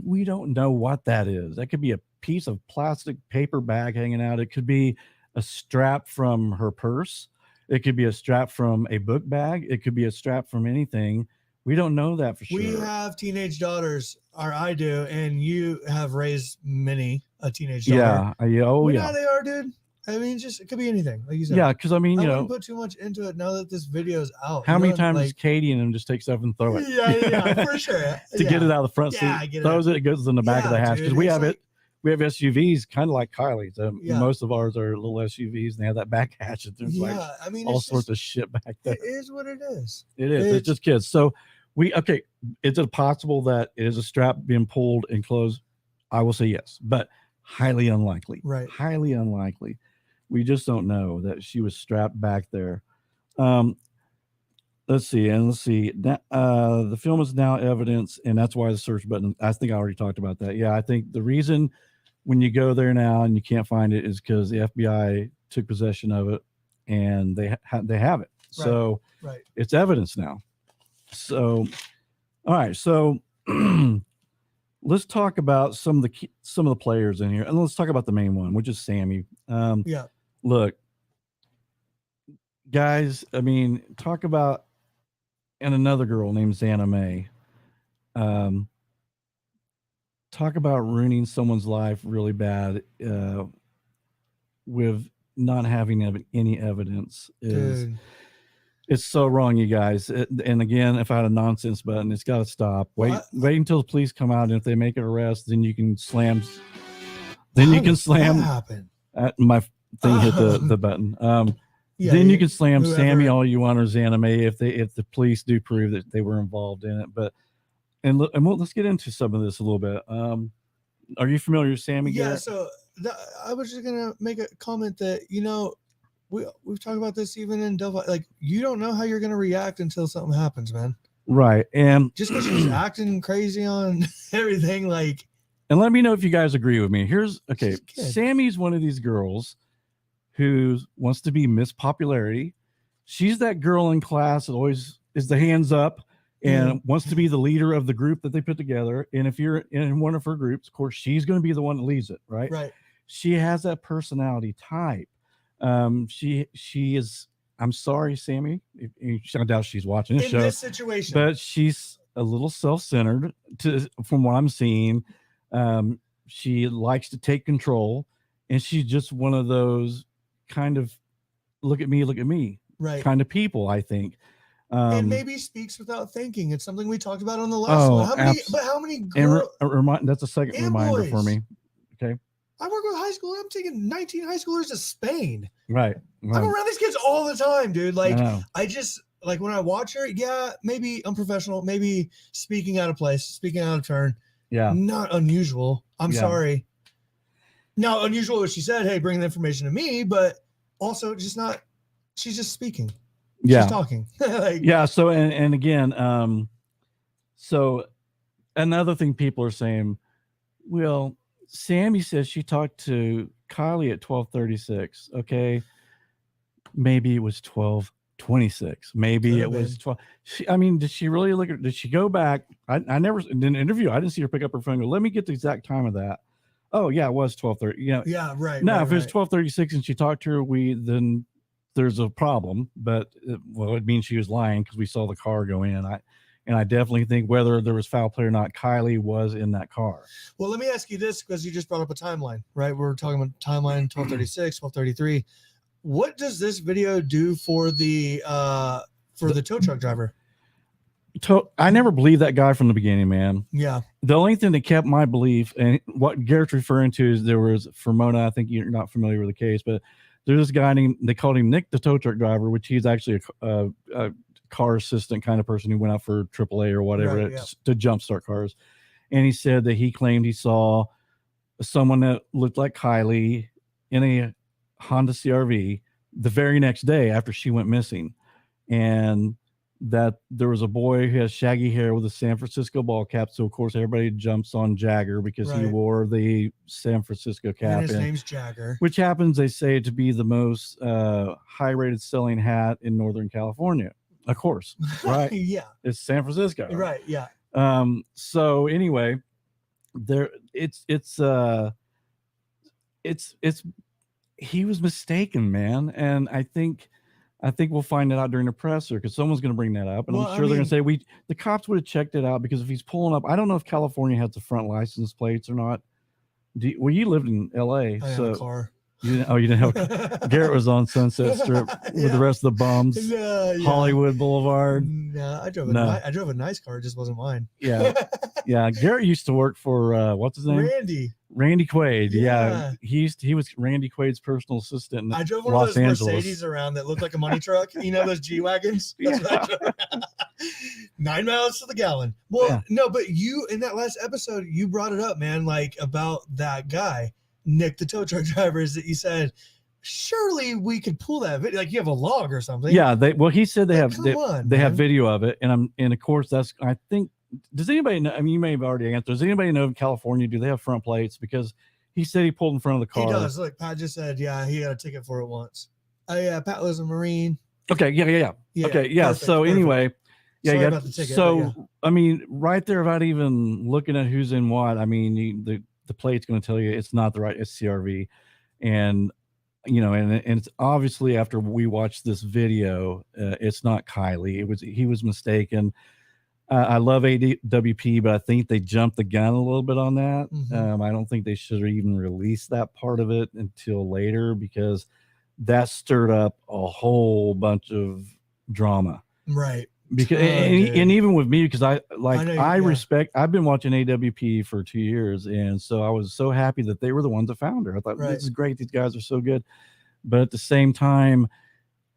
Speaker 1: we don't know what that is. That could be a piece of plastic paper bag hanging out. It could be a strap from her purse. It could be a strap from a book bag. It could be a strap from anything. We don't know that for sure.
Speaker 2: We have teenage daughters, or I do, and you have raised many a teenage daughter.
Speaker 1: Yeah. Oh,
Speaker 2: we
Speaker 1: yeah.
Speaker 2: know how they are, dude. I mean, it could be anything, like you said.
Speaker 1: Yeah, because I mean,
Speaker 2: I wouldn't put too much into it now that this video's out.
Speaker 1: How many times does Katie and him just take stuff and throw it?
Speaker 2: Yeah, for sure.
Speaker 1: To get it out of the front seat, throws it goes in the back of the house. Because we have we have SUVs kind of like Kylie's. Most of ours are little SUVs, and they have that back hatch. And there's
Speaker 2: I mean,
Speaker 1: all sorts of shit back there.
Speaker 2: It is what it is.
Speaker 1: It is. It's just kids. So is it possible that it is a strap being pulled and closed? I will say yes, but highly unlikely.
Speaker 2: Right.
Speaker 1: Highly unlikely. We just don't know that she was strapped back there. Let's see. The film is now evidence, and that's why the search button. I think I already talked about that. Yeah, I think the reason when you go there now and you can't find it is because the FBI took possession of it, and they have it. So it's evidence now. So, all right. So let's talk about some of the players in here, and let's talk about the main one, which is Sammy. Look, guys, I mean, talk about and another girl named Xana May. Talk about ruining someone's life really bad with not having any evidence. It's so wrong, you guys. And again, if I had a nonsense button, it's got to stop. Wait until the police come out, and if they make an arrest, then you can slam. Then you can slam.
Speaker 2: What happened?
Speaker 1: My thing hit the button. Then you can slam whoever. Sammy all you want or Xana May if the police do prove that they were involved in it. But let's get into some of this a little bit. Are you familiar with Sammy?
Speaker 2: Yeah.
Speaker 1: Garrett?
Speaker 2: So I was just gonna make a comment that we've talked about this even in Delphi. Like, you don't know how you're gonna react until something happens, man.
Speaker 1: Right. And
Speaker 2: just because she's acting crazy on everything, like.
Speaker 1: And let me know if you guys agree with me. Sammy's one of these girls who wants to be Miss Popularity. She's that girl in class that always is the hands up and wants to be the leader of the group that they put together. And if you're in one of her groups, of course, she's going to be the one that leads it, right?
Speaker 2: Right.
Speaker 1: She has that personality type. She is. I'm sorry, Sammy. I doubt she's watching this show.
Speaker 2: In this situation,
Speaker 1: but she's a little self-centered. From what I'm seeing, she likes to take control, and she's just one of those kind of look at me
Speaker 2: right
Speaker 1: kind of people, I think.
Speaker 2: And maybe speaks without thinking. It's something we talked about on the last one. How many girls?
Speaker 1: That's a second reminder for me. Okay.
Speaker 2: I work with high school. I'm taking 19 high schoolers to Spain.
Speaker 1: Right.
Speaker 2: I'm around these kids all the time, dude. Like, I just, like, when I watch her, maybe unprofessional, maybe speaking out of place, speaking out of turn.
Speaker 1: Yeah.
Speaker 2: Not unusual. I'm sorry. Now, unusual what she said, hey, bring the information to me, but also just not, she's just speaking.
Speaker 1: Yeah.
Speaker 2: She's talking.
Speaker 1: So, and again, so another thing people are saying, well, Sammy says she talked to Kiely at 12:36. Okay. Maybe it was 12:26. Maybe it was 12. Did she really did she go back? I never did an interview. I didn't see her pick up her phone and go, let me get the exact time of that. Oh yeah, it was 12:30.
Speaker 2: Yeah, right.
Speaker 1: Now, if it was 12:36 and she talked to her, then there's a problem. But it means she was lying because we saw the car go in. I definitely think whether there was foul play or not, Kiely was in that car.
Speaker 2: Well, let me ask you this, because you just brought up a timeline, right? We're talking about timeline 12:36, 12:33. What does this video do for the tow truck driver?
Speaker 1: I never believed that guy from the beginning, man.
Speaker 2: Yeah.
Speaker 1: The only thing that kept my belief, and what Garrett's referring to, is there was Fermona. I think you're not familiar with the case, but there's this guy they called him Nick, the tow truck driver, which he's actually a car assistant kind of person who went out for AAA or whatever to jumpstart cars. And he said that he claimed he saw someone that looked like Kiely in a Honda CRV the very next day after she went missing, and that there was a boy who has shaggy hair with a San Francisco ball cap. So of course everybody jumps on Jagger because he
Speaker 2: Right.
Speaker 1: wore the San Francisco cap,
Speaker 2: And his name's Jagger.
Speaker 1: which happens, they say, to be the most high-rated selling hat in Northern California. Of course, right?
Speaker 2: Yeah.
Speaker 1: It's San Francisco.
Speaker 2: Right. Yeah.
Speaker 1: So anyway, there it's he was mistaken, man, and I think we'll find it out during the presser because someone's going to bring that up, and
Speaker 2: Well,
Speaker 1: I'm sure they're going to say the cops would have checked it out, because if he's pulling up, I don't know if California has the front license plates or not. Well, you lived in L.A.,
Speaker 2: I
Speaker 1: so
Speaker 2: have a car.
Speaker 1: you didn't have. Garrett was on Sunset Strip with the rest of the bums.
Speaker 2: Yeah.
Speaker 1: Hollywood Boulevard.
Speaker 2: No, I drove a nice car. It just wasn't mine.
Speaker 1: Yeah. Yeah. Garrett used to work for what's his name? Randy Quaid. Yeah. He was Randy Quaid's personal assistant in
Speaker 2: I drove one
Speaker 1: Los
Speaker 2: of those
Speaker 1: Angeles.
Speaker 2: Mercedes around that looked like a money truck. You know those G-Wagons? That's what I drove. 9 miles to the gallon. Well, no, but you, in that last episode, you brought it up, man, like about that guy, Nick, the tow truck driver, is that you said, surely we could pull that video. Like you have a log or something.
Speaker 1: Yeah. He said they have video of it. And of course, I think, does anybody know? I mean, you may have already answered. Does anybody know in California, do they have front plates? Because he said he pulled in front of the car.
Speaker 2: He does. Look, Pat just said, yeah, he got a ticket for it once. Oh, yeah. Pat was a Marine.
Speaker 1: Okay. Yeah. Okay. Yeah.
Speaker 2: Perfect,
Speaker 1: so anyway, yeah.
Speaker 2: Sorry about the ticket,
Speaker 1: so, I mean, right there, without even looking at who's in what, I mean, the plate's going to tell you it's not the right CRV. And, and it's obviously, after we watched this video, it's not Kiely. He was mistaken. I love AWP, but I think they jumped the gun a little bit on that.
Speaker 2: Mm-hmm.
Speaker 1: I don't think they should have even released that part of it until later, because that stirred up a whole bunch of drama.
Speaker 2: Right.
Speaker 1: Because and even with me, because I've been watching AWP for 2 years, and so I was so happy that they were the ones that found her. I thought, this is great. These guys are so good. But at the same time,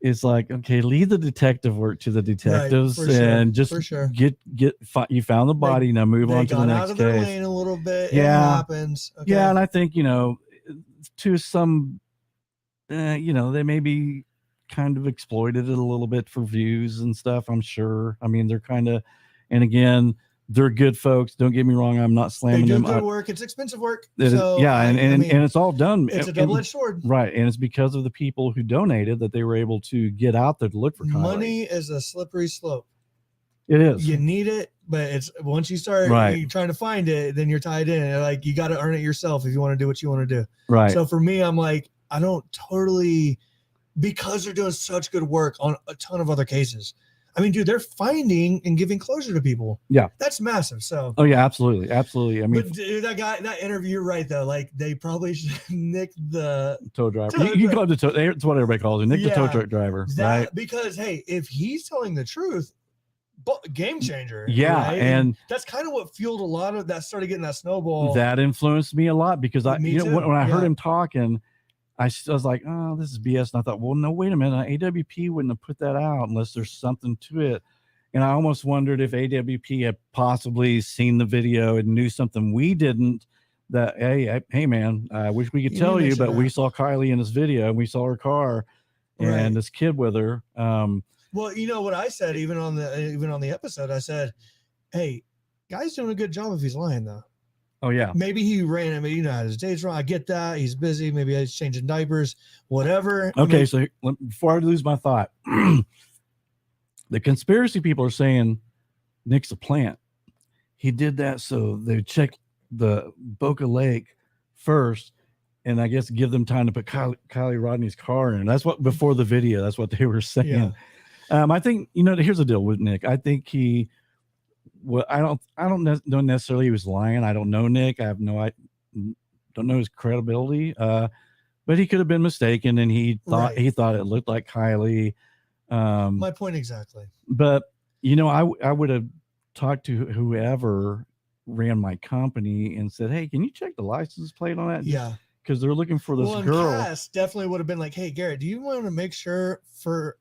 Speaker 1: it's like, okay, leave the detective work to the detectives, and just you found the body. Now move on to the next case. They got out of their lane
Speaker 2: a little bit.
Speaker 1: Yeah.
Speaker 2: It happens. Okay.
Speaker 1: Yeah, and I think, to some, they maybe kind of exploited it a little bit for views and stuff, I'm sure. I mean, they're kind of, and again, they're good folks. Don't get me wrong. I'm not slamming them.
Speaker 2: They do good work. It's expensive work.
Speaker 1: And it's all done.
Speaker 2: It's a double-edged sword.
Speaker 1: Right. And it's because of the people who donated that they were able to get out there to look for Kiely.
Speaker 2: Money is a slippery slope.
Speaker 1: It is.
Speaker 2: You need it, but it's once you start trying to find it, then you're tied in. Like you got to earn it yourself if you want to do what you want to do.
Speaker 1: Right.
Speaker 2: So for me, I'm like, I don't totally, because they're doing such good work on a ton of other cases. I mean, dude, they're finding and giving closure to people. Yeah. That's massive. So.
Speaker 1: Oh, yeah, absolutely. Absolutely. I mean,
Speaker 2: but dude, that interview, you're right, though. Like, they probably should nick the
Speaker 1: tow driver. You call him the tow. That's what everybody calls him. Nick the tow truck driver. Right.
Speaker 2: Because, hey, if he's telling the truth, game changer.
Speaker 1: Yeah.
Speaker 2: Right?
Speaker 1: And
Speaker 2: that's kind of what fueled a lot of that, started getting that snowball.
Speaker 1: That influenced me a lot, because when I heard him talking, I was like, oh, this is BS. And I thought, well, no, wait a minute. AWP wouldn't have put that out unless there's something to it. And I almost wondered if AWP had possibly seen the video and knew something we didn't, that, hey, man, I wish we could tell you, but we saw Kiely in this video, and we saw her car and this kid with her.
Speaker 2: Well, you know what I said, even on the episode, I said, hey, guy's doing a good job if he's lying, though.
Speaker 1: Oh, yeah.
Speaker 2: Maybe he ran. I mean, his day's wrong. I get that. He's busy. Maybe he's changing diapers, whatever.
Speaker 1: Okay, so before I lose my thought, the conspiracy people are saying Nick's a plant. He did that so they would check the Boca Lake first, and I guess give them time to put Kiely Rodni's car in. That's what, before the video, that's what they were saying. Yeah. I think, here's the deal with Nick. I think I don't know necessarily he was lying. I don't know Nick. I don't know his credibility. But he could have been mistaken, and he thought it looked like Kiely.
Speaker 2: My point exactly.
Speaker 1: But I would have talked to whoever ran my company and said, hey, can you check the license plate on that?
Speaker 2: Yeah.
Speaker 1: Because they're looking for this girl.
Speaker 2: Cass definitely would have been like, hey, Garrett, do you want to make sure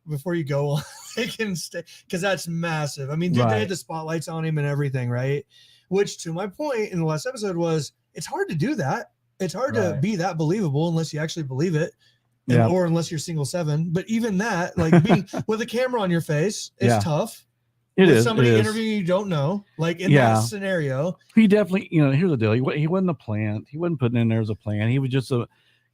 Speaker 2: before you go on, they can stay? Because that's massive. I mean, dude, they had the spotlights on him and everything, right? Which, to my point in the last episode, was it's hard to do that. It's hard to be that believable unless you actually believe it.
Speaker 1: Yeah.
Speaker 2: Or unless you're single 7. But even that, like being with a camera on your face is tough.
Speaker 1: It
Speaker 2: with
Speaker 1: is.
Speaker 2: somebody
Speaker 1: it is.
Speaker 2: interviewing you don't know, like in that scenario.
Speaker 1: He definitely, here's the deal. He wasn't a plant. He wasn't putting in there as a plan. He was just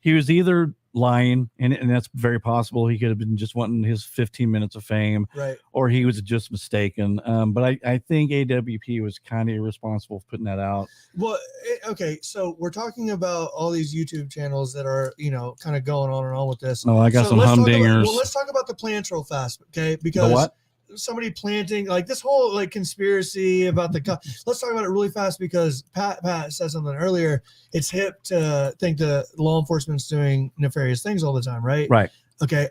Speaker 1: he was either lying, and that's very possible. He could have been just wanting his 15 minutes of fame,
Speaker 2: right?
Speaker 1: Or he was just mistaken. But I think AWP was kind of irresponsible for putting that out.
Speaker 2: Well, okay, so we're talking about all these YouTube channels that are, kind of going on and on with this.
Speaker 1: Oh, I got some humdingers.
Speaker 2: Let's talk about the plants real fast, okay? Because
Speaker 1: the what?
Speaker 2: Somebody planting like this whole like conspiracy about let's talk about it really fast because Pat said something earlier. It's hip to think the law enforcement's doing nefarious things all the time, right?
Speaker 1: Right.
Speaker 2: Okay.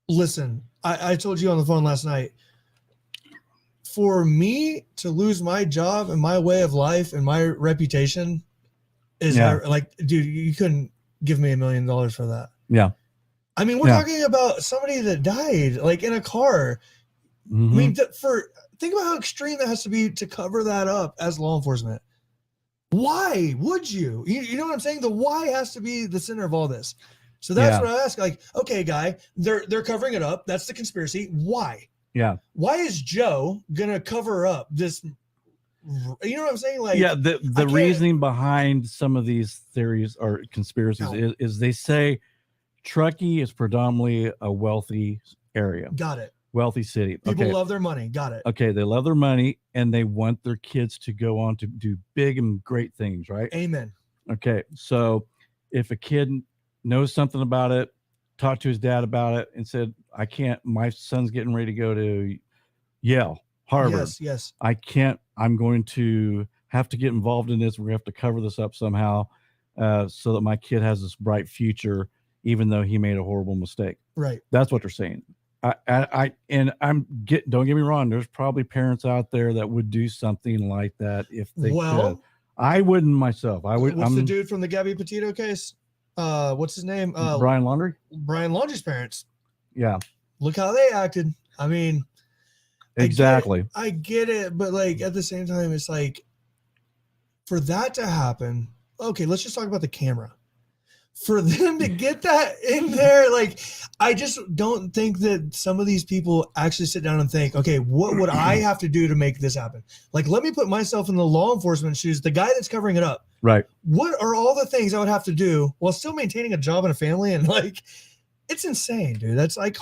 Speaker 2: Listen, I told you on the phone last night, for me to lose my job and my way of life and my reputation is like, dude, you couldn't give me $1 million for that.
Speaker 1: Yeah.
Speaker 2: I mean, we're talking about somebody that died, like in a car.
Speaker 1: Mm-hmm.
Speaker 2: I mean, think about how extreme that has to be to cover that up as law enforcement. Why would you? You know what I'm saying? The why has to be the center of all this. So that's what I ask. Like, okay, guy, they're covering it up. That's the conspiracy. Why?
Speaker 1: Yeah.
Speaker 2: Why is Joe gonna cover up this? You know what I'm saying? Like,
Speaker 1: the reasoning behind some of these theories or conspiracies is they say Truckee is predominantly a wealthy area.
Speaker 2: Got it.
Speaker 1: Wealthy city.
Speaker 2: People love their money. Got it.
Speaker 1: Okay, they love their money and they want their kids to go on to do big and great things, right?
Speaker 2: Amen.
Speaker 1: Okay, so if a kid knows something about it, talked to his dad about it, and said, "I can't. My son's getting ready to go to Yale, Harvard.
Speaker 2: Yes.
Speaker 1: I can't. I'm going to have to get involved in this. We have to cover this up somehow, so that my kid has this bright future." Even though he made a horrible mistake.
Speaker 2: Right.
Speaker 1: That's what they're saying. Don't get me wrong. There's probably parents out there that would do something like that if they could. I wouldn't myself. I would.
Speaker 2: What's the dude from the Gabby Petito case? What's his name?
Speaker 1: Brian Laundrie.
Speaker 2: Brian Laundrie's parents.
Speaker 1: Yeah.
Speaker 2: Look how they acted. I mean,
Speaker 1: exactly.
Speaker 2: I get it, but like at the same time, it's like for that to happen. Okay, let's just talk about the camera. For them to get that in there, like, I just don't think that some of these people actually sit down and think, okay, what would I have to do to make this happen? Like, let me put myself in the law enforcement shoes, the guy that's covering it up.
Speaker 1: Right.
Speaker 2: What are all the things I would have to do while still maintaining a job and a family? And like, it's insane, dude. That's like,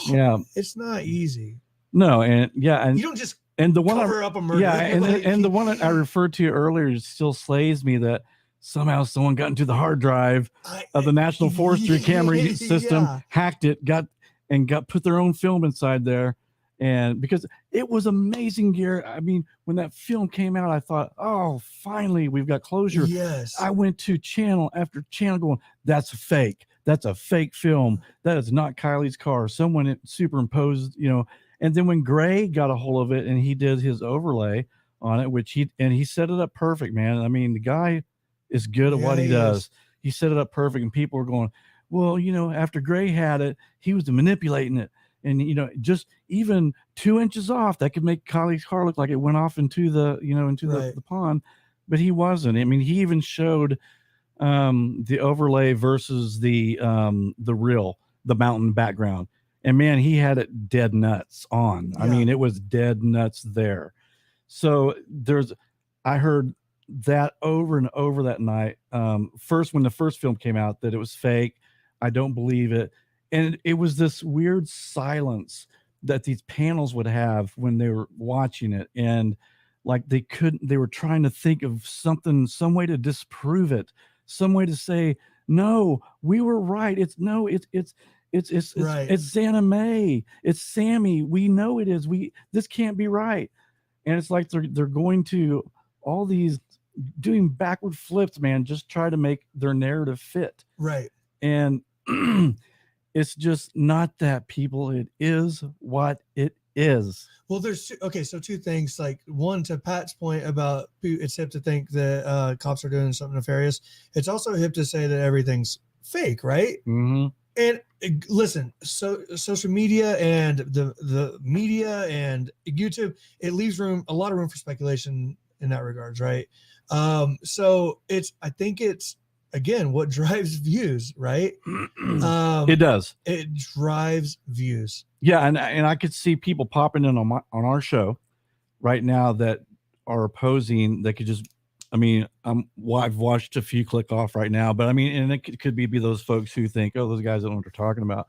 Speaker 2: it's not easy.
Speaker 1: No, and you
Speaker 2: don't just cover up a murder.
Speaker 1: Yeah, and the one I referred to earlier still slays me that somehow someone got into the hard drive of the National Forestry camera system, hacked it, put their own film inside there. And because it was amazing, Garrett. I mean, when that film came out, I thought, oh, finally, we've got closure.
Speaker 2: Yes.
Speaker 1: I went to channel after channel going, that's a fake. That's a fake film. That is not Kiely's car. Someone superimposed, And then when Gray got a hold of it and he did his overlay on it, which he set it up perfect, man. I mean, the guy is good at what he does. He set it up perfect, and people were going, well, after Gray had it, he was manipulating it. And, just even 2 inches off, that could make Kiely's car look like it went off into the, the pond, but he wasn't. I mean, he even showed the overlay versus the mountain background. And man, he had it dead nuts on. I mean, it was dead nuts there. So I heard that over and over that night. First, when the first film came out, that it was fake. I don't believe it. And it was this weird silence that these panels would have when they were watching it. And like they were trying to think of some way to disprove it, some way to say, no, we were right. It's Xana May. It's Sammy. We know it is. This can't be right. And it's like they're going to all these doing backward flips, man, just try to make their narrative fit.
Speaker 2: Right.
Speaker 1: And it's just not that, people. It is what it is.
Speaker 2: Well, so two things. Like, one, to Pat's point about it's hip to think that cops are doing something nefarious. It's also hip to say that everything's fake, right?
Speaker 1: Mm-hmm.
Speaker 2: And listen, so social media and the media and YouTube, it leaves a lot of room for speculation in that regards, right? So I think it's again, what drives views, right?
Speaker 1: It does.
Speaker 2: It drives views.
Speaker 1: Yeah, and I could see people popping in on our show right now that are opposing. They could just, I mean, I've watched a few click off right now, but I mean, and it could be those folks who think, oh, those guys don't know what they're talking about,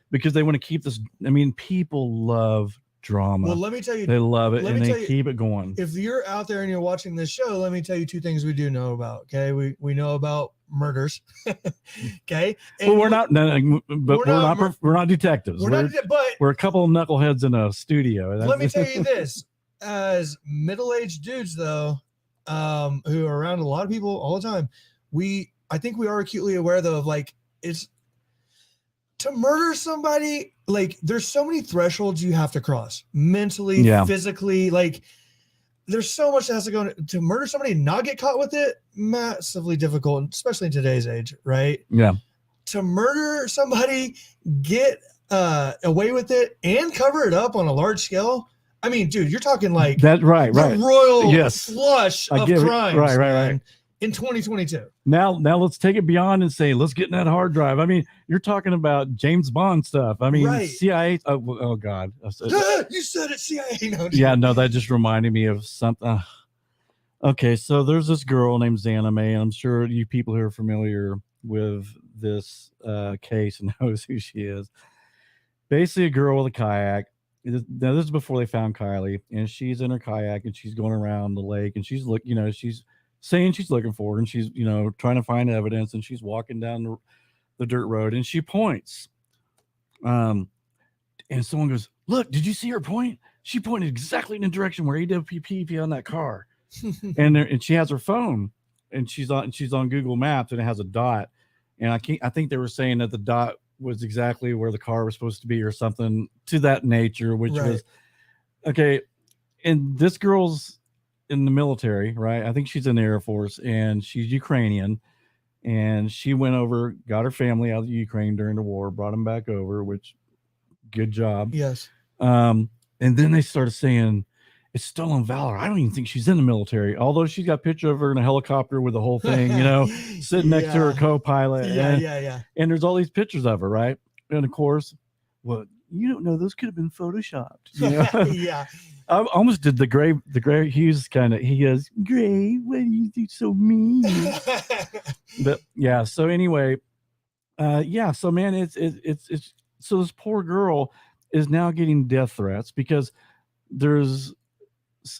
Speaker 1: because they want to keep this. I mean, people love drama.
Speaker 2: Well, let me tell you,
Speaker 1: they love it, and they keep it going.
Speaker 2: If you're out there and you're watching this show, let me tell you two things we do know about. Okay, we know about murders. Okay,
Speaker 1: and well, we're not detectives. We're a couple of knuckleheads in a studio.
Speaker 2: Let me tell you this: as middle-aged dudes, though, who are around a lot of people all the time, I think we are acutely aware, though, of like, it's to murder somebody. Like, there's so many thresholds you have to cross mentally, physically. Like, there's so much that has to go to murder somebody and not get caught with it. Massively difficult, especially in today's age, right?
Speaker 1: Yeah.
Speaker 2: To murder somebody, get away with it, and cover it up on a large scale. I mean, dude, you're talking like
Speaker 1: that, right?
Speaker 2: Royal flush of crimes,
Speaker 1: right.
Speaker 2: In 2022.
Speaker 1: Now let's take it beyond and say, let's get in that hard drive. I mean, you're talking about James Bond stuff. I mean, CIA. Oh God.
Speaker 2: You said it, CIA.
Speaker 1: No, that just reminded me of something. Okay, so there's this girl named Xana May, and I'm sure you people who are familiar with this case knows who she is. Basically, a girl with a kayak. Now, this is before they found Kiely, and she's in her kayak and she's going around the lake, and she's she's saying she's looking for her, and she's trying to find evidence, and she's walking down the dirt road, and she points, and someone goes, "Look, did you see her point? She pointed exactly in the direction where AWPP on that car." and she has her phone, and she's on Google Maps, and it has a dot, and I think they were saying that the dot was exactly where the car was supposed to be, or something to that nature, which was okay. And this girl's in the military, right? I think she's in the Air Force, and she's Ukrainian, and she went over, got her family out of Ukraine during the war, brought them back over, which good job.
Speaker 2: Yes.
Speaker 1: And then they started saying it's stolen valor. I don't even think she's in the military, although she's got a picture of her in a helicopter with the whole thing, sitting next to her co-pilot.
Speaker 2: Yeah.
Speaker 1: And there's all these pictures of her, right? And of course, well, you don't know, those could have been photoshopped.
Speaker 2: Yeah.
Speaker 1: I almost did the Gray Hughes kind of. He goes, "Gray, why do you do so mean?" But yeah. So anyway, So man, it's so this poor girl is now getting death threats because there's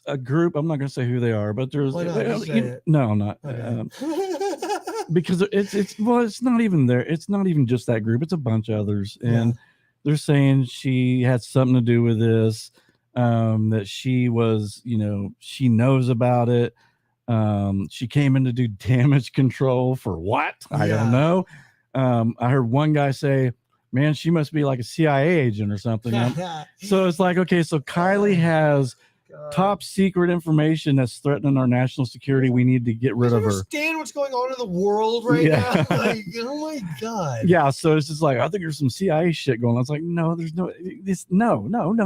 Speaker 1: a group. I'm not going to say who they are, but there's no, I'm not. Okay. Because it's not even there. It's not even just that group. It's a bunch of others, and they're saying she had something to do with this. That she was, she knows about it. She came in to do damage control for what? I don't know. I heard one guy say, man, she must be like a CIA agent or something. So it's like, okay, so Kiely has top secret information that's threatening our national security. We need to get rid of her.
Speaker 2: Understand what's going on in the world right now? Like, oh my God.
Speaker 1: Yeah. So it's just like, I think there's some CIA shit going on. It's like, no, there's no,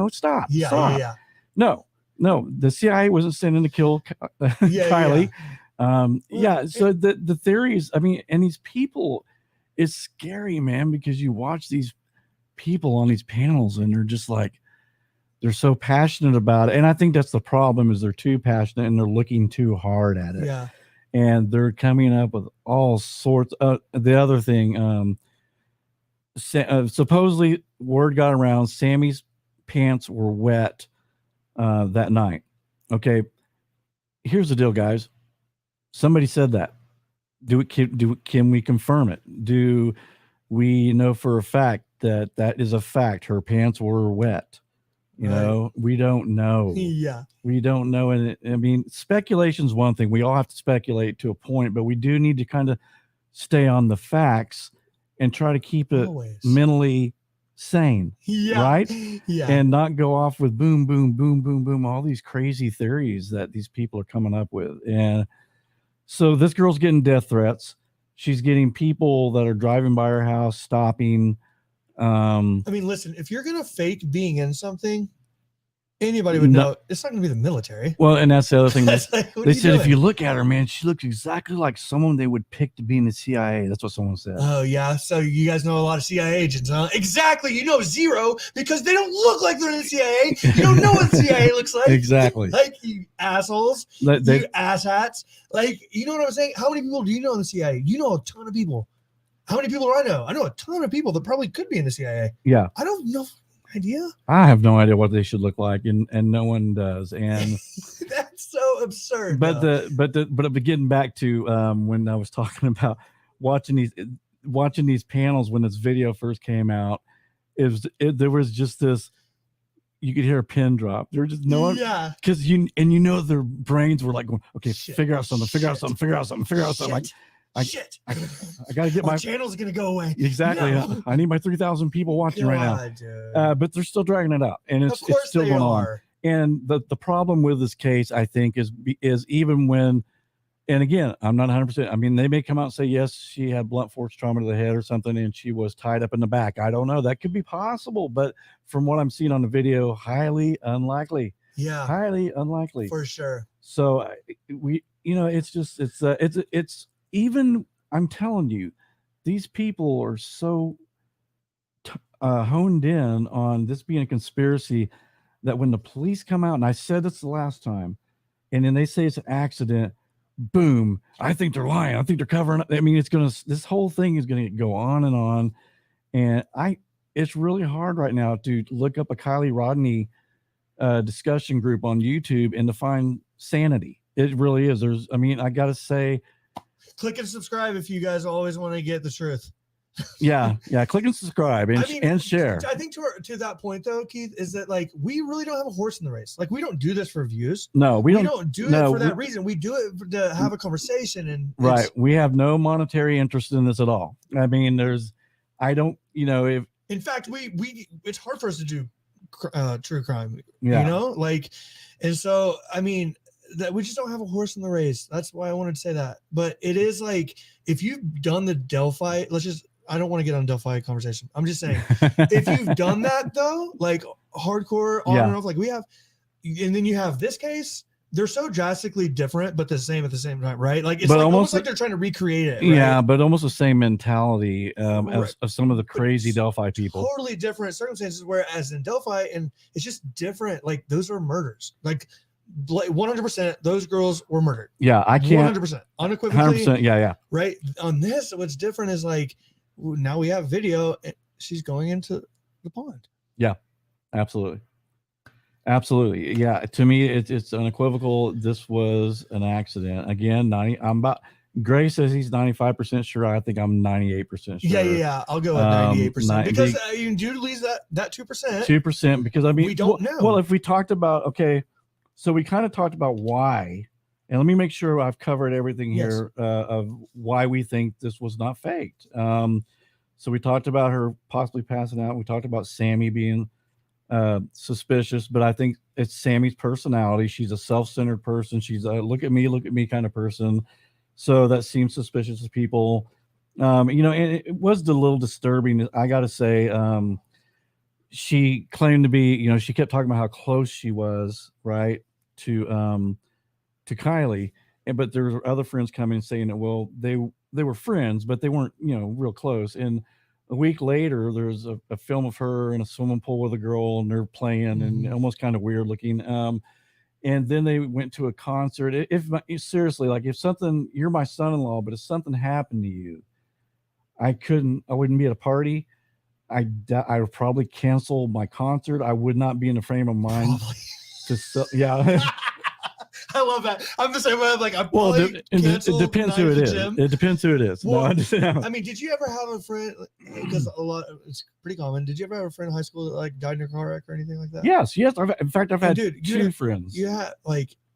Speaker 1: stop. Stop.
Speaker 2: Yeah.
Speaker 1: No, the CIA wasn't sent in to kill Kiely. So the theories, I mean, and these people, it's scary, man, because you watch these people on these panels and they're just like, they're so passionate about it. And I think that's the problem, is they're too passionate and they're looking too hard at it.
Speaker 2: Yeah.
Speaker 1: And they're coming up with all sorts of the other thing. Supposedly word got around Sammy's pants were wet that night. Okay. Here's the deal, guys. Somebody said that. Can we confirm it? Do we know for a fact that is a fact? Her pants were wet. We don't know.
Speaker 2: Yeah.
Speaker 1: We don't know. And I mean, speculation is one thing. We all have to speculate to a point, but we do need to kind of stay on the facts and try to keep it mentally sane. Right?
Speaker 2: Yeah.
Speaker 1: And not go off with boom, boom, boom, boom, boom, all these crazy theories that these people are coming up with. And so this girl's getting death threats. She's getting people that are driving by her house, stopping.
Speaker 2: I mean, listen, if you're going to fake being in something, anybody would know it's not going to be the military.
Speaker 1: Well, and that's the other thing.
Speaker 2: That's like, what
Speaker 1: they
Speaker 2: are you
Speaker 1: said if
Speaker 2: doing?
Speaker 1: you look at her, man, she looks exactly like someone they would pick to be in the CIA. That's what someone said.
Speaker 2: Oh, yeah. So you guys know a lot of CIA agents, huh? Exactly. You know zero because they don't look like they're in the CIA. You don't know what the CIA looks like.
Speaker 1: Exactly.
Speaker 2: Like, you assholes. You asshats. Like, you know what I'm saying? How many people do you know in the CIA? You know a ton of people. How many people do I know? I know a ton of people that probably could be in the CIA.
Speaker 1: Yeah.
Speaker 2: I don't know. Idea?
Speaker 1: I have no idea what they should look like, and no one does. And
Speaker 2: that's so absurd.
Speaker 1: But getting back to when I was talking about watching these panels when this video first came out, there was just this. You could hear a pin drop. There was just no one, because their brains were like going, okay, figure out something. Like, I got to get my
Speaker 2: channel's gonna go away.
Speaker 1: Exactly. No. I need my 3,000 people watching right now. But they're still dragging it out, and it's still going on. And the problem with this case, I think, is even when, and again, I'm not 100%. I mean, they may come out and say yes, she had blunt force trauma to the head or something, and she was tied up in the back. I don't know. That could be possible, but from what I'm seeing on the video, highly unlikely.
Speaker 2: Yeah,
Speaker 1: highly unlikely
Speaker 2: for sure.
Speaker 1: So it's even, I'm telling you, these people are so honed in on this being a conspiracy that when the police come out, and I said this the last time, and then they say it's an accident, boom, I think they're lying. I think they're covering up. I mean, this whole thing is going to go on and on. And it's really hard right now to look up a Kiely Rodni discussion group on YouTube and to find sanity. It really is. I got to say,
Speaker 2: click and subscribe if you guys always want to get the truth.
Speaker 1: yeah. Click and subscribe and share.
Speaker 2: I think to that point though, Keith, is that like we really don't have a horse in the race. Like we don't do this for views.
Speaker 1: No, we don't
Speaker 2: do it for that reason. We do it to have a conversation and
Speaker 1: right. We have no monetary interest in this at all. I mean, if
Speaker 2: in fact we it's hard for us to do true crime.
Speaker 1: Yeah.
Speaker 2: And so I mean. That we just don't have a horse in the race. That's why I wanted to say that. But it is like if you've done the Delphi, I don't want to get on Delphi conversation. I'm just saying if you've done that though, like hardcore on and off, like we have, and then you have this case, they're so drastically different, but the same at the same time, right? Like it's almost like they're trying to recreate it. Right?
Speaker 1: Yeah, but almost the same mentality of some of the crazy Delphi people.
Speaker 2: Totally different circumstances. Whereas in Delphi, and it's just different. Like those are murders. Like 100%, those girls were murdered.
Speaker 1: Yeah, I can't
Speaker 2: 100%, unequivocally.
Speaker 1: 100%. Yeah.
Speaker 2: Right. On this, what's different is like now we have video. And she's going into the pond.
Speaker 1: Yeah, absolutely. Yeah, to me, it's unequivocal. This was an accident. Again, Gray says he's 95% sure. I think I'm 98% sure.
Speaker 2: Yeah. I'll go at 98% because you do lose that 2%.
Speaker 1: 2% because we don't know. Well, if we talked about so we kind of talked about why, and let me make sure I've covered everything here of why we think this was not faked. So we talked about her possibly passing out. We talked about Sammy being suspicious, but I think it's Sammy's personality. She's a self-centered person. She's a look at me kind of person. So that seems suspicious to people. And it was a little disturbing. I got to say, she claimed to be, she kept talking about how close she was, right, to Kiely, but there were other friends coming and saying that, well, they were friends, but they weren't, real close. And a week later, there's a film of her in a swimming pool with a girl, and they're playing, and almost kind of weird looking. And then they went to a concert. Seriously, like if something, you're my son-in-law, but if something happened to you, I wouldn't be at a party. I would probably cancel my concert. I would not be in the frame of mind yeah.
Speaker 2: I love that. I'm the same way. I'm like,
Speaker 1: it depends who it is. It depends who it is.
Speaker 2: Well, I mean, did you ever have a friend? Because it's pretty common. Did you ever have a friend in high school that died in a car wreck or anything like that?
Speaker 1: Yes. In fact, I've had two friends.
Speaker 2: Yeah,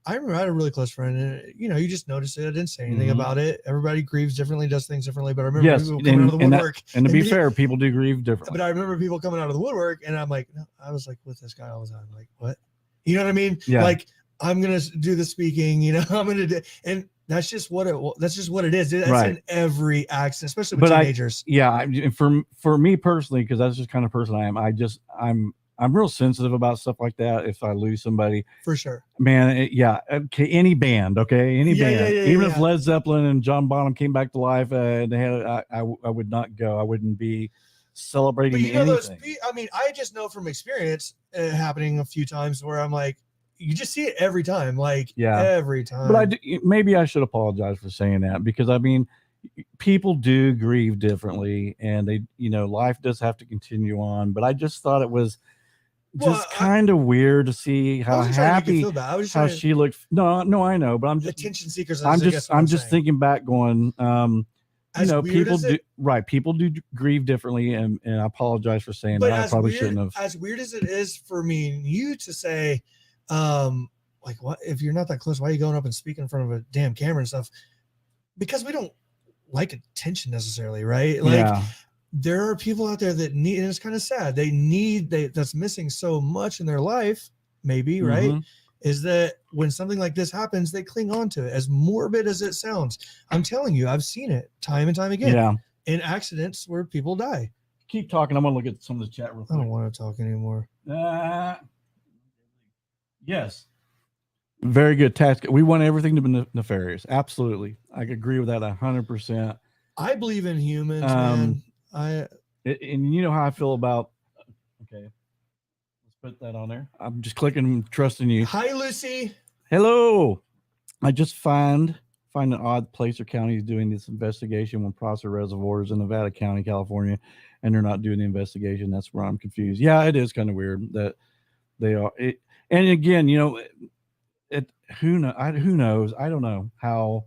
Speaker 2: I remember I had a really close friend, and you just noticed it. I didn't say anything about it. Everybody grieves differently, does things differently. But I remember people coming out of the woodwork.
Speaker 1: And to be fair, people do grieve differently.
Speaker 2: But I remember people coming out of the woodwork, and I'm like, no, I was like with this guy all the time. Like, what? You know what I mean?
Speaker 1: Yeah.
Speaker 2: Like, I'm gonna do the speaking. I'm gonna do, and that's just what it is. That's right. In every accident, especially with teenagers.
Speaker 1: And for me personally, because that's just kind of person I am. I'm real sensitive about stuff like that. If I lose somebody,
Speaker 2: For sure.
Speaker 1: man, yeah, okay, any band, okay, any
Speaker 2: Yeah,
Speaker 1: band,
Speaker 2: yeah,
Speaker 1: even
Speaker 2: yeah,
Speaker 1: if
Speaker 2: yeah.
Speaker 1: Led Zeppelin and John Bonham came back to life, and they had, I would not go. I wouldn't be celebrating
Speaker 2: But you know those.
Speaker 1: anything.
Speaker 2: I mean, I just know from experience happening a few times where I'm like, you just see it every time, like
Speaker 1: Yeah.
Speaker 2: every time.
Speaker 1: But maybe I should apologize for saying that, because I mean, people do grieve differently, and they, life does have to continue on. But I just thought it was just kind of weird to see how happy, how she looked. No, I know, but I'm just
Speaker 2: attention seekers.
Speaker 1: I'm just thinking back, going, people do people do grieve differently, and I apologize for saying that. I probably shouldn't have.
Speaker 2: As weird as it is for me and you to say, like, what if you're not that close? Why are you going up and speaking in front of a damn camera and stuff? Because we don't like attention necessarily, right? Like,
Speaker 1: Yeah.
Speaker 2: There are people out there that need, and it's kind of sad. That's missing so much in their life, maybe, right? Is that when something like this happens, they cling on to it. As morbid as it sounds, I'm telling you, I've seen it time and time again.
Speaker 1: Yeah.
Speaker 2: In accidents where people die.
Speaker 1: Keep talking. I'm gonna look at some of the chat real quick.
Speaker 2: I don't want to talk anymore.
Speaker 1: Yes. Very good task. We want everything to be nefarious. Absolutely. I agree with that 100%.
Speaker 2: I believe in humans, man.
Speaker 1: And you know how I feel about. Okay, let's put that on there. I'm just clicking, trusting you.
Speaker 2: Hi, Lucy.
Speaker 1: Hello. I just find an odd place or county is doing this investigation when Prosser Reservoir is in Nevada County, California, and they're not doing the investigation. That's where I'm confused. Yeah, it is kind of weird that they are. And again, who knows? I don't know how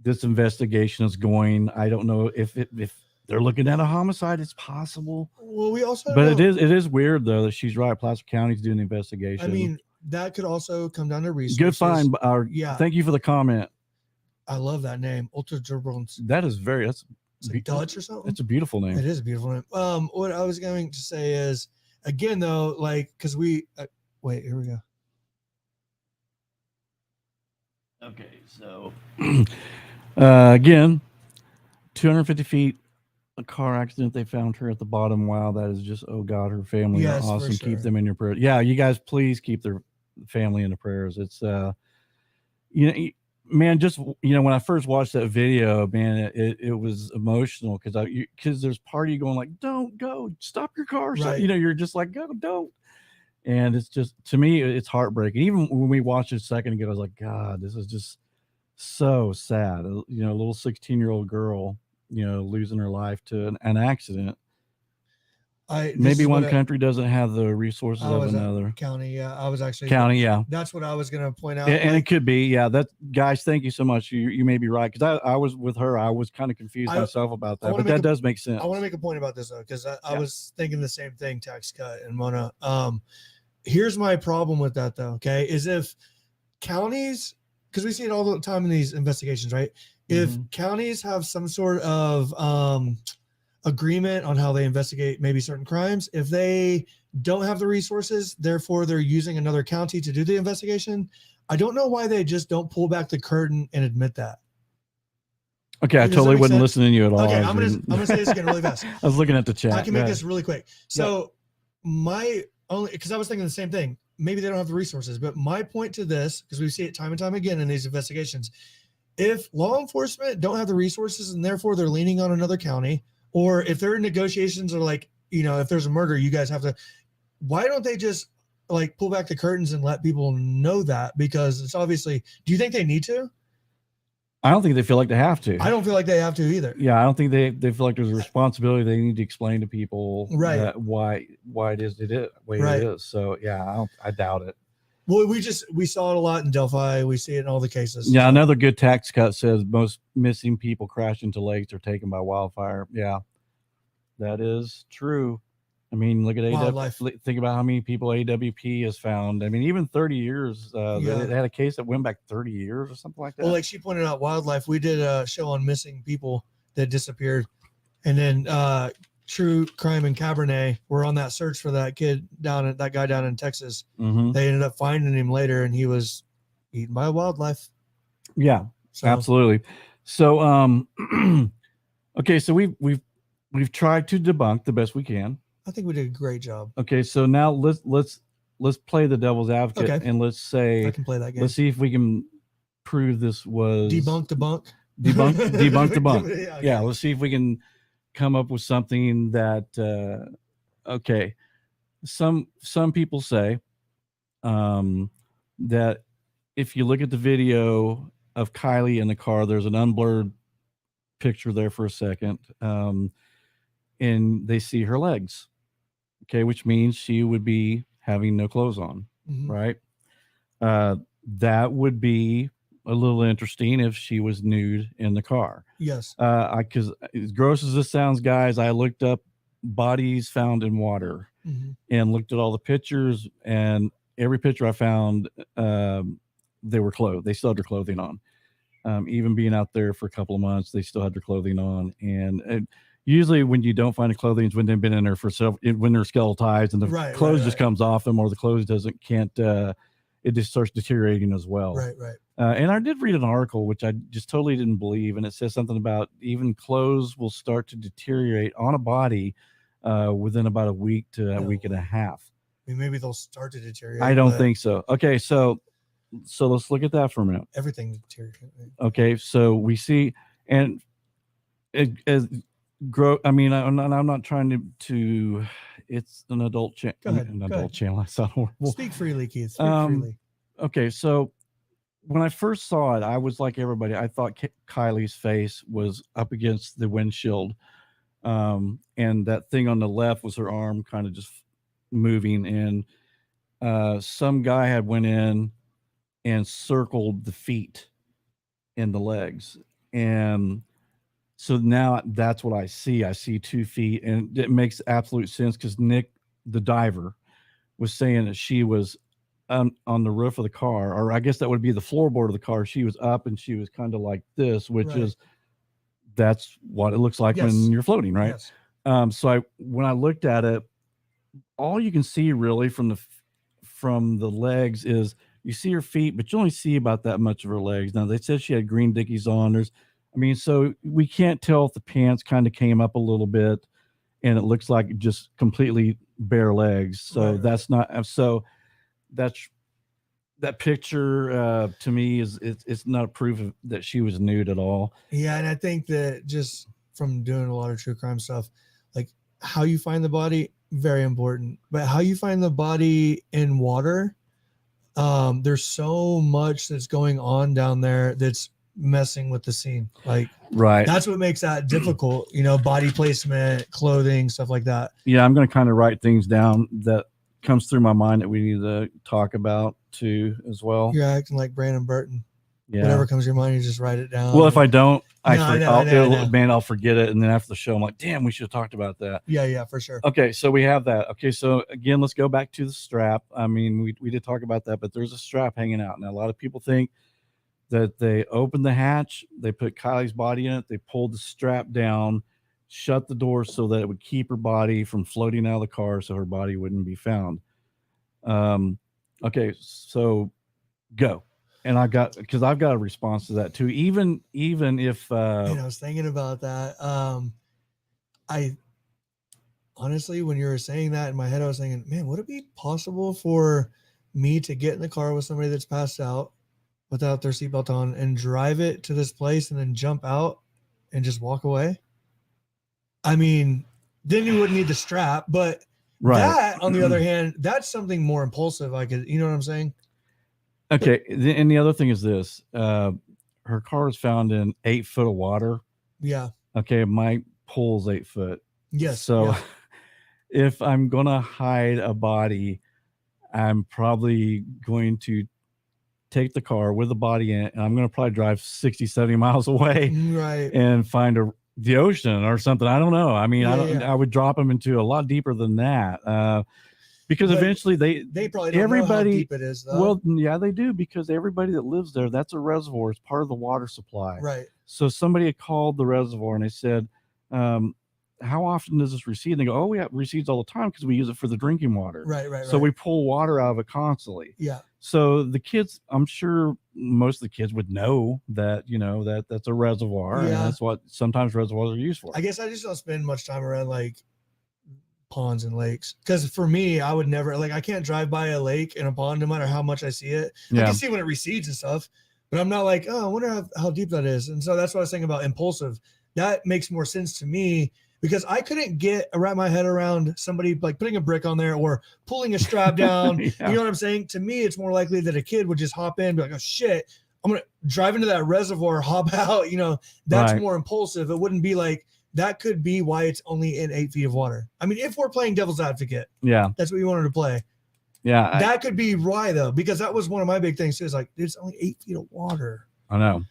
Speaker 1: this investigation is going. I don't know if they're looking at a homicide. It's possible.
Speaker 2: Well, we also,
Speaker 1: but it is weird though that she's right. Placer County's doing the investigation.
Speaker 2: I mean, that could also come down to resources.
Speaker 1: Good find.
Speaker 2: Yeah.
Speaker 1: Thank you for the comment.
Speaker 2: I love that name, Ultra Gerbons.
Speaker 1: That is that's
Speaker 2: like Dutch or something.
Speaker 1: It's a beautiful name.
Speaker 2: It is a beautiful name. What I was going to say is, again though, like, because we wait, here we go.
Speaker 1: Okay, so again, 250 feet, a car accident. They found her at the bottom. Wow, that is just, oh God, her family are awesome. Sure. Keep them in your prayers. Yeah, you guys, please keep their family in the prayers. It's man, just when I first watched that video, man, it was emotional because there's part of you going like, don't go, stop your car. Right. So, you're just like, go, don't. And it's just, to me, it's heartbreaking. Even when we watched it a second ago, I was like, God, this is just so sad. A little 16-year-old girl, losing her life to an accident. Maybe one country doesn't have the resources of another.
Speaker 2: County, yeah. I was actually
Speaker 1: county, yeah.
Speaker 2: That's what I was going to point out.
Speaker 1: And it could be, yeah. That, guys, thank you so much. You may be right, because I was with her. I was kind of confused myself about that, but that does make sense.
Speaker 2: I want to make a point about this though, because I was thinking the same thing. Tax cut and Mona. Here's my problem with that though. Okay, is if counties, because we see it all the time in these investigations, right? If counties have some sort of agreement on how they investigate maybe certain crimes, if they don't have the resources, therefore they're using another county to do the investigation, I don't know why they just don't pull back the curtain and admit that.
Speaker 1: Okay, I totally wasn't listening to you at all.
Speaker 2: Okay, I'm gonna say this again really fast.
Speaker 1: I was looking at the chat.
Speaker 2: I can make this really quick. So my only, because I was thinking the same thing. Maybe they don't have the resources, but my point to this, because we see it time and time again in these investigations, if law enforcement don't have the resources and therefore they're leaning on another county, or if their negotiations are like, if there's a murder, you guys have to, why don't they just like pull back the curtains and let people know that? Because it's obviously, do you think they need to?
Speaker 1: I don't think they feel like they have to.
Speaker 2: I don't feel like they have to either.
Speaker 1: Yeah, I don't think they feel like there's a responsibility. They need to explain to people why it is the way it is. So yeah, I doubt it.
Speaker 2: Well, we saw it a lot in Delphi. We see it in all the cases.
Speaker 1: Yeah, another good tax cut says most missing people crash into lakes or taken by wildfire. Yeah, that is true. I mean, look at AWP. Think about how many people AWP has found. I mean, even 30 years. They had a case that went back 30 years or something like that.
Speaker 2: Well, like she pointed out, wildlife. We did a show on missing people that disappeared, and then True Crime and Cabernet were on that search for that guy down in Texas. They ended up finding him later, and he was eaten by wildlife.
Speaker 1: Yeah, absolutely. So, okay, so we've tried to debunk the best we can.
Speaker 2: I think we did a great job.
Speaker 1: Okay, so now let's play the devil's advocate,
Speaker 2: Okay.
Speaker 1: and let's
Speaker 2: I
Speaker 1: say
Speaker 2: can play that game.
Speaker 1: let's see if we can prove this was
Speaker 2: Debunk.
Speaker 1: debunk. Yeah,
Speaker 2: Okay.
Speaker 1: let's see if we can come up with something that okay. Some people say that if you look at the video of Kiely in the car, there's an unblurred picture there for a second, and they see her legs. Okay, which means she would be having no clothes on, right? That would be a little interesting if she was nude in the car.
Speaker 2: Yes.
Speaker 1: Because as gross as this sounds, guys, I looked up bodies found in water and looked at all the pictures, and every picture I found, they were clothed. They still had their clothing on. Even being out there for a couple of months, they still had their clothing on. And usually when you don't find the clothing is when they've been in there for when they're skeletized and the clothes just comes off them, or the clothes it just starts deteriorating as well.
Speaker 2: Right.
Speaker 1: And I did read an article, which I just totally didn't believe. And it says something about even clothes will start to deteriorate on a body within about a week to a week and a half.
Speaker 2: I mean, maybe they'll start to deteriorate.
Speaker 1: I don't think so. Okay. So let's look at that for a minute.
Speaker 2: Everything deteriorates.
Speaker 1: Okay. So we see, and as grow. I mean, I'm not trying to. It's an adult channel. An adult channel. I sound horrible.
Speaker 2: Speak freely, Keith. Speak freely.
Speaker 1: Okay, so when I first saw it, I was like everybody. I thought Kiely's face was up against the windshield, and that thing on the left was her arm, kind of just moving. And some guy had went in and circled the feet and the legs, and so now that's what I see. I see 2 feet, and it makes absolute sense because Nick, the diver, was saying that she was on the roof of the car, or I guess that would be the floorboard of the car. She was up and she was kind of like this, which is that's what it looks like when you're floating, right? Yes. So when I looked at it, all you can see really from the legs is you see her feet, but you only see about that much of her legs. Now they said she had green Dickies on. So we can't tell if the pants kind of came up a little bit and it looks like just completely bare legs. So that's not, so that's, that picture to me it's not a proof that she was nude at all.
Speaker 2: Yeah. And I think that just from doing a lot of true crime stuff, like how you find the body, very important, but how you find the body in water, there's so much that's going on down there that's messing with the scene. Like that's what makes that difficult, body placement, clothing, stuff like that.
Speaker 1: Yeah, I'm going to kind of write things down that comes through my mind that we need to talk about too as well.
Speaker 2: You're acting like Brandon Burton. Yeah. Whatever comes to your mind, you just write it down.
Speaker 1: Well, if I don't, I'll forget it, and then after the show I'm like, damn, we should have talked about that.
Speaker 2: Yeah, for sure.
Speaker 1: Okay, so we have that. Okay, so again, let's go back to the strap. I mean, we did talk about that, but there's a strap hanging out. Now a lot of people think that they opened the hatch, they put Kiely's body in it, they pulled the strap down, shut the door so that it would keep her body from floating out of the car, so her body wouldn't be found. Okay, so go. And I've got a response to that too. Even if
Speaker 2: I was thinking about that. I honestly, when you were saying that in my head, I was thinking, man, would it be possible for me to get in the car with somebody that's passed out without their seatbelt on and drive it to this place and then jump out and just walk away? I mean, then you wouldn't need the strap, but that, on the other hand, that's something more impulsive. I could, you know what I'm saying?
Speaker 1: Okay. And the other thing is this, her car was found in 8 foot of water.
Speaker 2: Yeah.
Speaker 1: Okay. My pool's 8 foot.
Speaker 2: Yes.
Speaker 1: So if I'm going to hide a body, I'm probably going to take the car with the body in it, and I'm going to probably drive 60, 70 miles away and find the ocean or something. I don't know. I mean, I would drop them into a lot deeper than that. Because eventually they probably don't know how deep it is, though. Well, yeah, they do, because everybody that lives there, that's a reservoir. It's part of the water supply.
Speaker 2: Right.
Speaker 1: So somebody had called the reservoir and they said, how often does this recede? And they go, oh, it recedes all the time because we use it for the drinking water.
Speaker 2: Right.
Speaker 1: So we pull water out of it constantly.
Speaker 2: Yeah.
Speaker 1: So the kids, I'm sure most of the kids would know that, that's a reservoir. Yeah. And that's what sometimes reservoirs are used for.
Speaker 2: I guess I just don't spend much time around like ponds and lakes. Because for me, I would never, like, I can't drive by a lake and a pond no matter how much I see it. I can see when it recedes and stuff, but I'm not like, oh, I wonder how deep that is. And so that's what I was saying about impulsive. That makes more sense to me, because I couldn't wrap my head around somebody like putting a brick on there or pulling a strap down. You know what I'm saying? To me, it's more likely that a kid would just hop in and be like, oh shit, I'm going to drive into that reservoir, hop out. That's more impulsive. It wouldn't be like, that could be why it's only in 8 feet of water. I mean, if we're playing devil's advocate, that's what you wanted to play.
Speaker 1: Yeah.
Speaker 2: That could be why, though, because that was one of my big things too. Is like, it's only 8 feet of water.
Speaker 1: I know.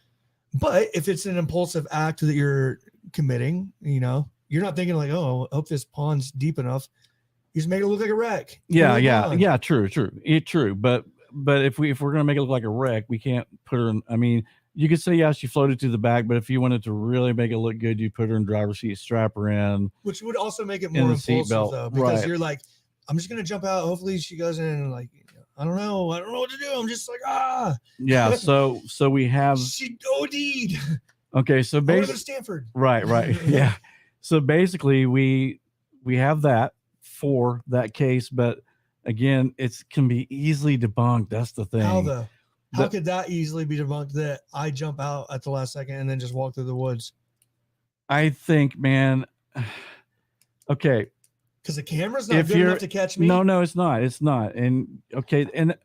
Speaker 2: But if it's an impulsive act that you're committing, you're not thinking like, oh, I hope this pond's deep enough. You just make it look like a wreck.
Speaker 1: Yeah. True. But if we're gonna make it look like a wreck, we can't put her in. I mean, you could say she floated to the back, but if you wanted to really make it look good, you put her in driver's seat, strap her in,
Speaker 2: which would also make it more impulsive though, because you're like, I'm just gonna jump out. Hopefully she goes in and like, I don't know what to do. I'm just like,
Speaker 1: Yeah. So we have.
Speaker 2: She OD'd.
Speaker 1: Okay. So basically,
Speaker 2: Stanford.
Speaker 1: Right. Yeah. So basically, we have that for that case, but again, it can be easily debunked. That's the thing.
Speaker 2: How though? How could that easily be debunked that I jump out at the last second and then just walk through the woods?
Speaker 1: I think, man. Okay.
Speaker 2: Because the camera's not good enough to catch me.
Speaker 1: No, it's not. It's not. And okay, and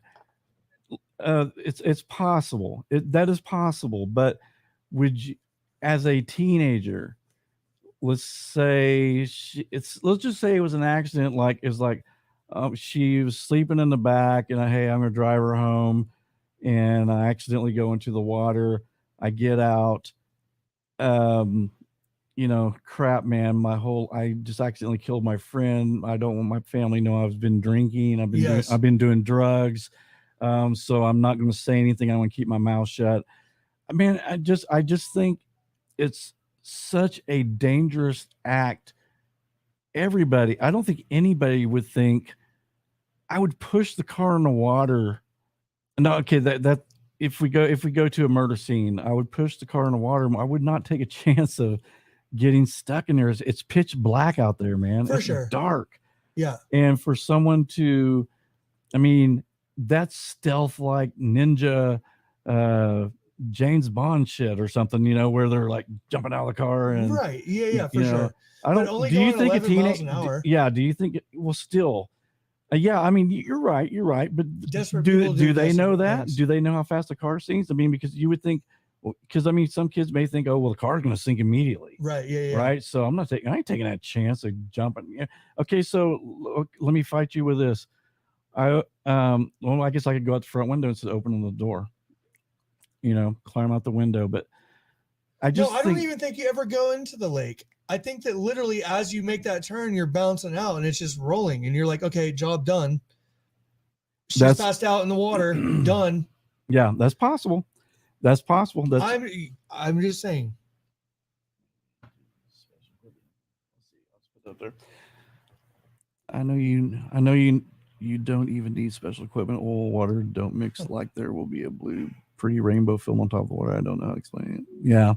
Speaker 1: it's possible. That is possible. But would you, as a teenager, let's just say it was an accident. Like it's like she was sleeping in the back, and hey, I'm gonna drive her home, and I accidentally go into the water. I get out. Crap, man, I just accidentally killed my friend. I don't want my family to know I've been drinking. I've been doing drugs. So I'm not going to say anything. I want to keep my mouth shut. I mean, I just think it's such a dangerous act. I don't think anybody would think I would push the car in the water. No, okay, that if we go to a murder scene, I would push the car in the water. I would not take a chance of getting stuck in there. It's pitch black out there, man.
Speaker 2: For sure.
Speaker 1: Dark.
Speaker 2: Yeah.
Speaker 1: And for someone to, I mean, that's stealth like ninja James Bond shit or something, where they're like jumping out of the car and
Speaker 2: right. Yeah, for sure.
Speaker 1: I don't.
Speaker 2: Only
Speaker 1: do you think a teenage?
Speaker 2: Do
Speaker 1: you think? Well, still. Yeah, I mean, you're right. But do they know that?
Speaker 2: Things.
Speaker 1: Do they know how fast the car sinks? I mean, because you would think, because I mean, some kids may think, oh, well, the car's going to sink immediately.
Speaker 2: Right. Yeah.
Speaker 1: Right. So I ain't taking that chance of jumping. Yeah. Okay. So let me fight you with this. Well, I guess I could go out the front window instead of opening the door. Climb out the window. But I don't
Speaker 2: even think you ever go into the lake. I think that literally as you make that turn, you're bouncing out and it's just rolling and you're like, okay, job done. She's passed out in the water. Done.
Speaker 1: Yeah, that's possible.
Speaker 2: I'm just saying.
Speaker 1: I know you don't even need special equipment. Oil, water don't mix like there will be a blue pretty rainbow film on top of the water. I don't know how to explain it. Yeah.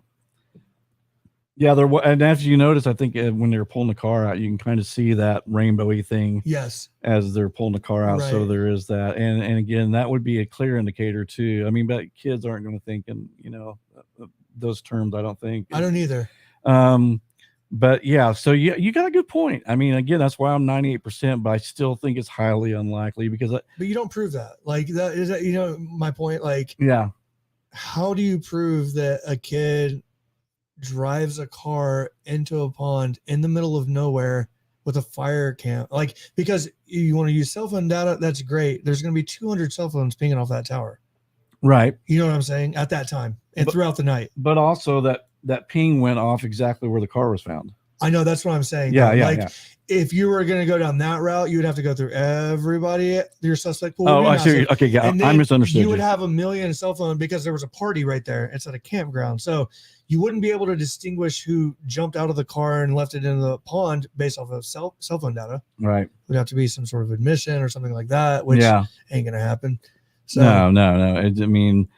Speaker 1: Yeah, and as you notice, I think when they're pulling the car out, you can kind of see that rainbowy thing.
Speaker 2: Yes.
Speaker 1: As they're pulling the car out,
Speaker 2: right.
Speaker 1: So there is that, and again, that would be a clear indicator too. I mean, but kids aren't going to think in those terms. I don't think.
Speaker 2: I don't either.
Speaker 1: But yeah, so you got a good point. I mean, again, that's why I'm 98%, but I still think it's highly unlikely because. But
Speaker 2: you don't prove that. Like that is that my point. Like
Speaker 1: yeah,
Speaker 2: how do you prove that a kid drives a car into a pond in the middle of nowhere with a fire cam? Like, because you want to use cell phone data, that's great. There's going to be 200 cell phones pinging off that tower.
Speaker 1: Right.
Speaker 2: You know what I'm saying? At that time and throughout the night.
Speaker 1: But also that ping went off exactly where the car was found.
Speaker 2: I know, that's what I'm saying.
Speaker 1: Yeah,
Speaker 2: if you were going to go down that route, you would have to go through everybody, your suspect pool.
Speaker 1: Oh, I see. Okay, yeah, I misunderstood.
Speaker 2: You would have a million cell phone because there was a party right there. It's at a campground. So you wouldn't be able to distinguish who jumped out of the car and left it in the pond based off of cell phone data.
Speaker 1: Right.
Speaker 2: It would have to be some sort of admission or something like that, which ain't going to happen. So,
Speaker 1: no. I mean,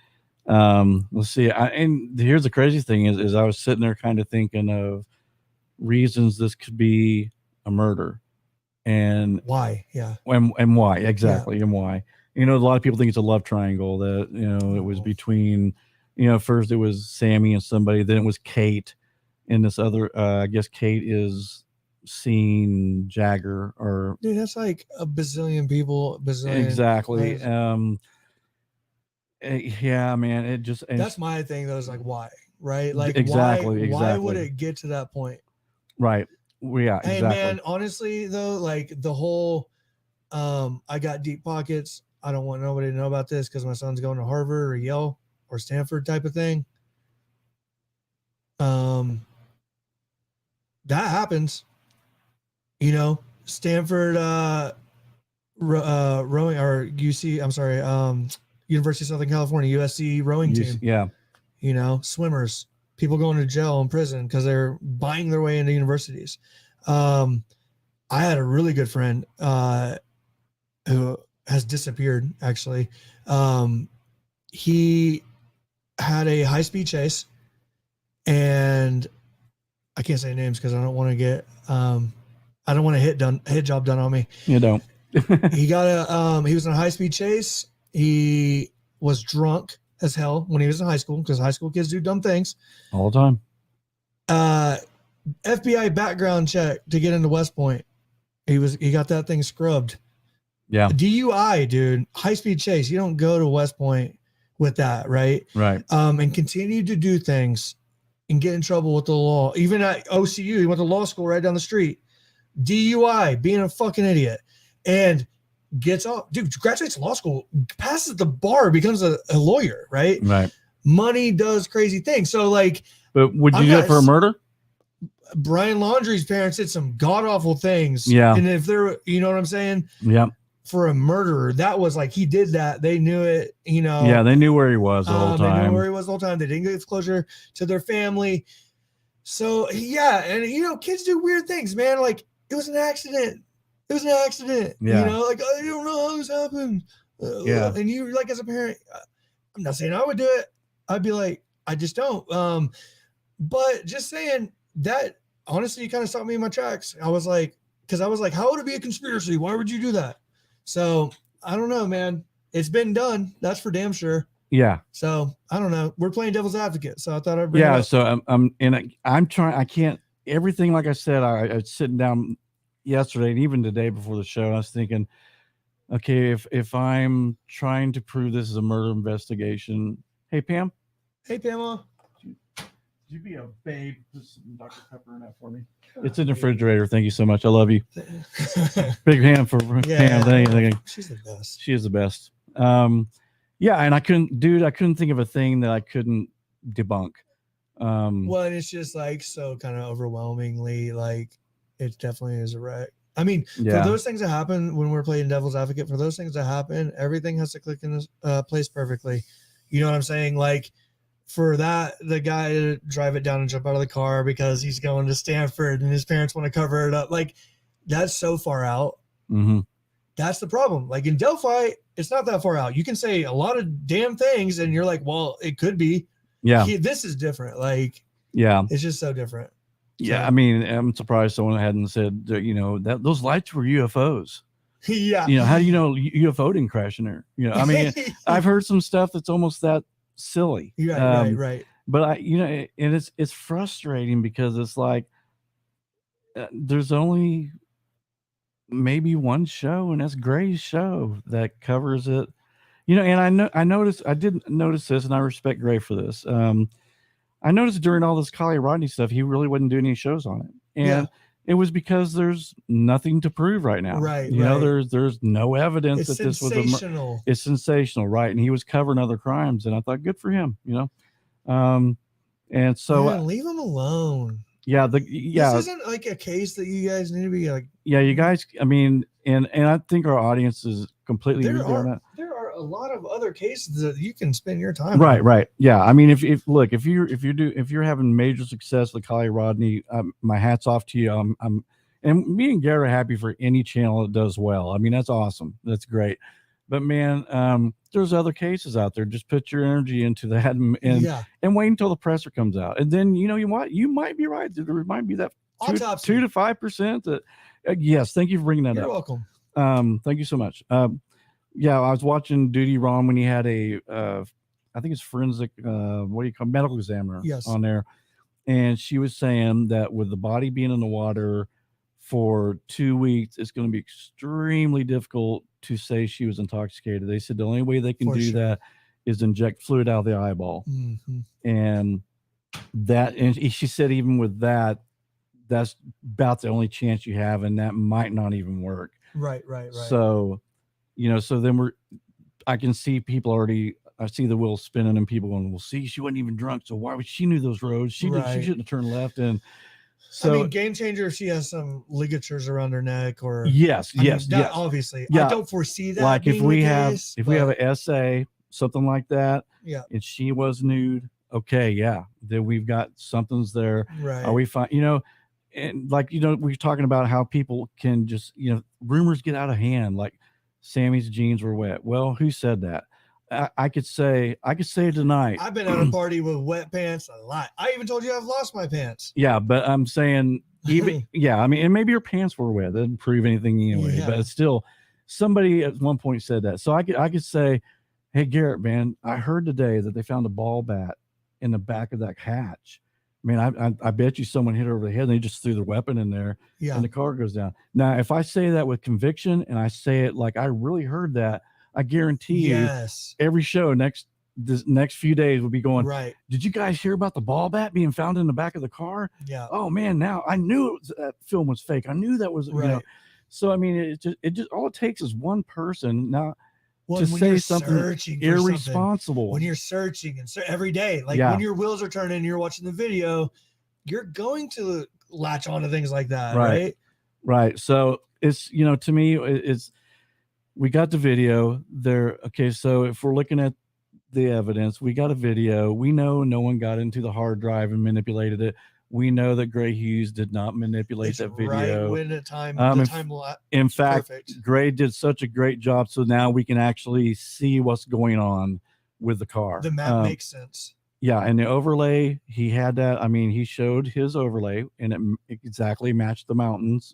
Speaker 1: let's see. And here's the crazy thing is I was sitting there kind of thinking of reasons this could be a murder. and
Speaker 2: Why? Yeah.
Speaker 1: and why exactly, and why. A lot of people think it's a love triangle that it was between, first it was Sammy and somebody, then it was Kate, and this other. I guess Kate is seeing Jagger or
Speaker 2: Dude, that's like a bazillion people.
Speaker 1: exactly.
Speaker 2: Bazillion.
Speaker 1: Yeah, man. It just
Speaker 2: That's my thing though. Is like why, right? Like
Speaker 1: exactly,
Speaker 2: why would it get to that point?
Speaker 1: right. Well, yeah,
Speaker 2: Hey
Speaker 1: exactly.
Speaker 2: man, honestly though, like the whole I got deep pockets. I don't want nobody to know about this because my son's going to Harvard or Yale or Stanford type of thing. That happens. Stanford rowing or UC, I'm sorry, University of Southern California, USC rowing team.
Speaker 1: Yeah.
Speaker 2: Swimmers, people going to jail and prison because they're buying their way into universities. I had a really good friend who has disappeared, actually. He had a high-speed chase, and I can't say names because I don't want to get I don't want a hit job done on me.
Speaker 1: You don't.
Speaker 2: He was in a high-speed chase. He was drunk as hell when he was in high school because high school kids do dumb things
Speaker 1: all the
Speaker 2: time. FBI background check to get into West Point. He got that thing scrubbed.
Speaker 1: Yeah.
Speaker 2: DUI, dude. High-speed chase. You don't go to West Point with that, right?
Speaker 1: Right.
Speaker 2: And continue to do things and get in trouble with the law. Even at OCU, he went to law school right down the street. DUI, being a fucking idiot. And gets off. Dude, graduates law school, passes the bar, becomes a lawyer, right?
Speaker 1: Right.
Speaker 2: Money does crazy things. So, like.
Speaker 1: But would you do it for a murder?
Speaker 2: Brian Laundrie's parents did some god-awful things.
Speaker 1: Yeah.
Speaker 2: And if they're, you know what I'm saying?
Speaker 1: Yeah.
Speaker 2: For a murderer, that was like he did that. They knew it,
Speaker 1: Yeah, they knew where he was the whole time.
Speaker 2: They knew where he was the whole time. They didn't give closure to their family. So yeah, and kids do weird things, man. Like it was an accident. It was an accident.
Speaker 1: Yeah.
Speaker 2: Like I don't know how this happened.
Speaker 1: Yeah.
Speaker 2: And you like as a parent, I'm not saying I would do it. I'd be like, I just don't. But just saying that honestly, you kind of stopped me in my tracks. I was like, how would it be a conspiracy? Why would you do that? So I don't know, man. It's been done. That's for damn sure.
Speaker 1: Yeah.
Speaker 2: So I don't know. We're playing devil's advocate. So I thought I'd bring
Speaker 1: it up.
Speaker 2: Yeah.
Speaker 1: So I'm trying. I can't. Everything like I said. I was sitting down yesterday and even today before the show. I was thinking, okay, if I'm trying to prove this is a murder investigation. Hey Pam.
Speaker 2: Hey Pamela.
Speaker 1: Would you be a babe? Put some Dr. Pepper in that for me. It's in the refrigerator. Thank you so much. I love you. Big hand for Pam. Thank you.
Speaker 2: She's the best.
Speaker 1: She is the best. Yeah, and I couldn't think of a thing that I couldn't debunk.
Speaker 2: Well, and it's just like so kind of overwhelmingly like it definitely is a wreck. I mean, for those things that happen when we're playing devil's advocate, for those things that happen, everything has to click in place perfectly. You know what I'm saying? Like for that, the guy to drive it down and jump out of the car because he's going to Stanford and his parents want to cover it up. Like that's so far out.
Speaker 1: Mm-hmm.
Speaker 2: That's the problem. Like in Delphi, it's not that far out. You can say a lot of damn things and you're like, well, it could be.
Speaker 1: Yeah.
Speaker 2: This is different. Like,
Speaker 1: yeah,
Speaker 2: it's just so different.
Speaker 1: Yeah.
Speaker 2: So,
Speaker 1: I mean, I'm surprised someone hadn't said, that those lights were UFOs.
Speaker 2: Yeah.
Speaker 1: How do you know UFO didn't crash in there? I mean, I've heard some stuff that's almost that silly.
Speaker 2: Right.
Speaker 1: But and it's frustrating because it's like there's only maybe one show, and that's Gray's show that covers it. And I did notice this, and I respect Gray for this. I noticed during all this Kiely Rodni stuff, he really wasn't doing any shows on it, and it was because there's nothing to prove right now.
Speaker 2: Right.
Speaker 1: There's no evidence
Speaker 2: it's
Speaker 1: that this was
Speaker 2: it's
Speaker 1: sensational, right? And he was covering other crimes, and I thought, good for him, and so
Speaker 2: leave him alone.
Speaker 1: Yeah, this
Speaker 2: isn't like a case that you guys need to be like.
Speaker 1: Yeah, you guys. I mean, and I think our audience is completely
Speaker 2: there are a lot of other cases that you can spend your time
Speaker 1: on.
Speaker 2: on.
Speaker 1: Right. Yeah, I mean, if you're having major success with Kiely Rodni, my hat's off to you. And me and Garrett are happy for any channel that does well. I mean, that's awesome. That's great. But man, there's other cases out there. Just put your energy into that and wait until the presser comes out. And then you know what? You might be right. There might be that
Speaker 2: Autopsy.
Speaker 1: 2 to 5%. Yes, thank you for bringing that
Speaker 2: You're
Speaker 1: up.
Speaker 2: welcome.
Speaker 1: Thank you so much. Yeah, I was watching Duty Ron when he had a, I think it's forensic, what do you call medical examiner
Speaker 2: Yes.
Speaker 1: on there, and she was saying that with the body being in the water for 2 weeks, it's going to be extremely difficult to say she was intoxicated. They said the only way they can
Speaker 2: For
Speaker 1: do
Speaker 2: sure.
Speaker 1: that is inject fluid out of the eyeball,
Speaker 2: Mm-hmm.
Speaker 1: and she said even with that, that's about the only chance you have, and that might not even work.
Speaker 2: Right.
Speaker 1: So, so then I can see people already. I see the wheels spinning and people going, well, see, she wasn't even drunk, so why would she knew those roads? She shouldn't have turned left. And so,
Speaker 2: I mean, game changer if she has some ligatures around her neck, or
Speaker 1: yes,
Speaker 2: obviously,
Speaker 1: yeah.
Speaker 2: I don't foresee that.
Speaker 1: Like if we have
Speaker 2: an
Speaker 1: essay, something like that,
Speaker 2: yeah,
Speaker 1: and she was nude, okay, yeah, then we've got something's there.
Speaker 2: right.
Speaker 1: Are we fine? And like we're talking about how people can just rumors get out of hand. Like Sammy's jeans were wet. Well, who said that? I could say tonight.
Speaker 2: I've been at a party with wet pants a lot. I even told you I've lost my pants.
Speaker 1: Yeah, but I'm saying even I mean, and maybe your pants were wet. That didn't prove anything anyway.
Speaker 2: Yeah.
Speaker 1: But it's still, somebody at one point said that. So I could say, hey Garrett, man, I heard today that they found a ball bat in the back of that hatch. I mean, I bet you someone hit her over the head and they just threw their weapon in there, and the car goes down. Now, if I say that with conviction and I say it like I really heard that, I guarantee you every show this next few days will be going,
Speaker 2: right.
Speaker 1: Did you guys hear about the ball bat being found in the back of the car?
Speaker 2: Yeah.
Speaker 1: Oh man, now I knew that film was fake. I knew that was,
Speaker 2: right.
Speaker 1: So I mean, it just all it takes is one person now
Speaker 2: to
Speaker 1: say something irresponsible.
Speaker 2: When you're searching and every day, like when your wheels are turning and you're watching the video, you're going to latch on to things like that, right?
Speaker 1: Right. So it's, to me, it's, we got the video there. Okay. So if we're looking at the evidence, we got a video. We know no one got into the hard drive and manipulated it. We know that Gray Hughes did not manipulate that video.
Speaker 2: Right when the time
Speaker 1: in fact,
Speaker 2: perfect.
Speaker 1: Gray did such a great job. So now we can actually see what's going on with the car.
Speaker 2: The map makes sense.
Speaker 1: Yeah, and the overlay, he had that. I mean, he showed his overlay, and it exactly matched the mountains.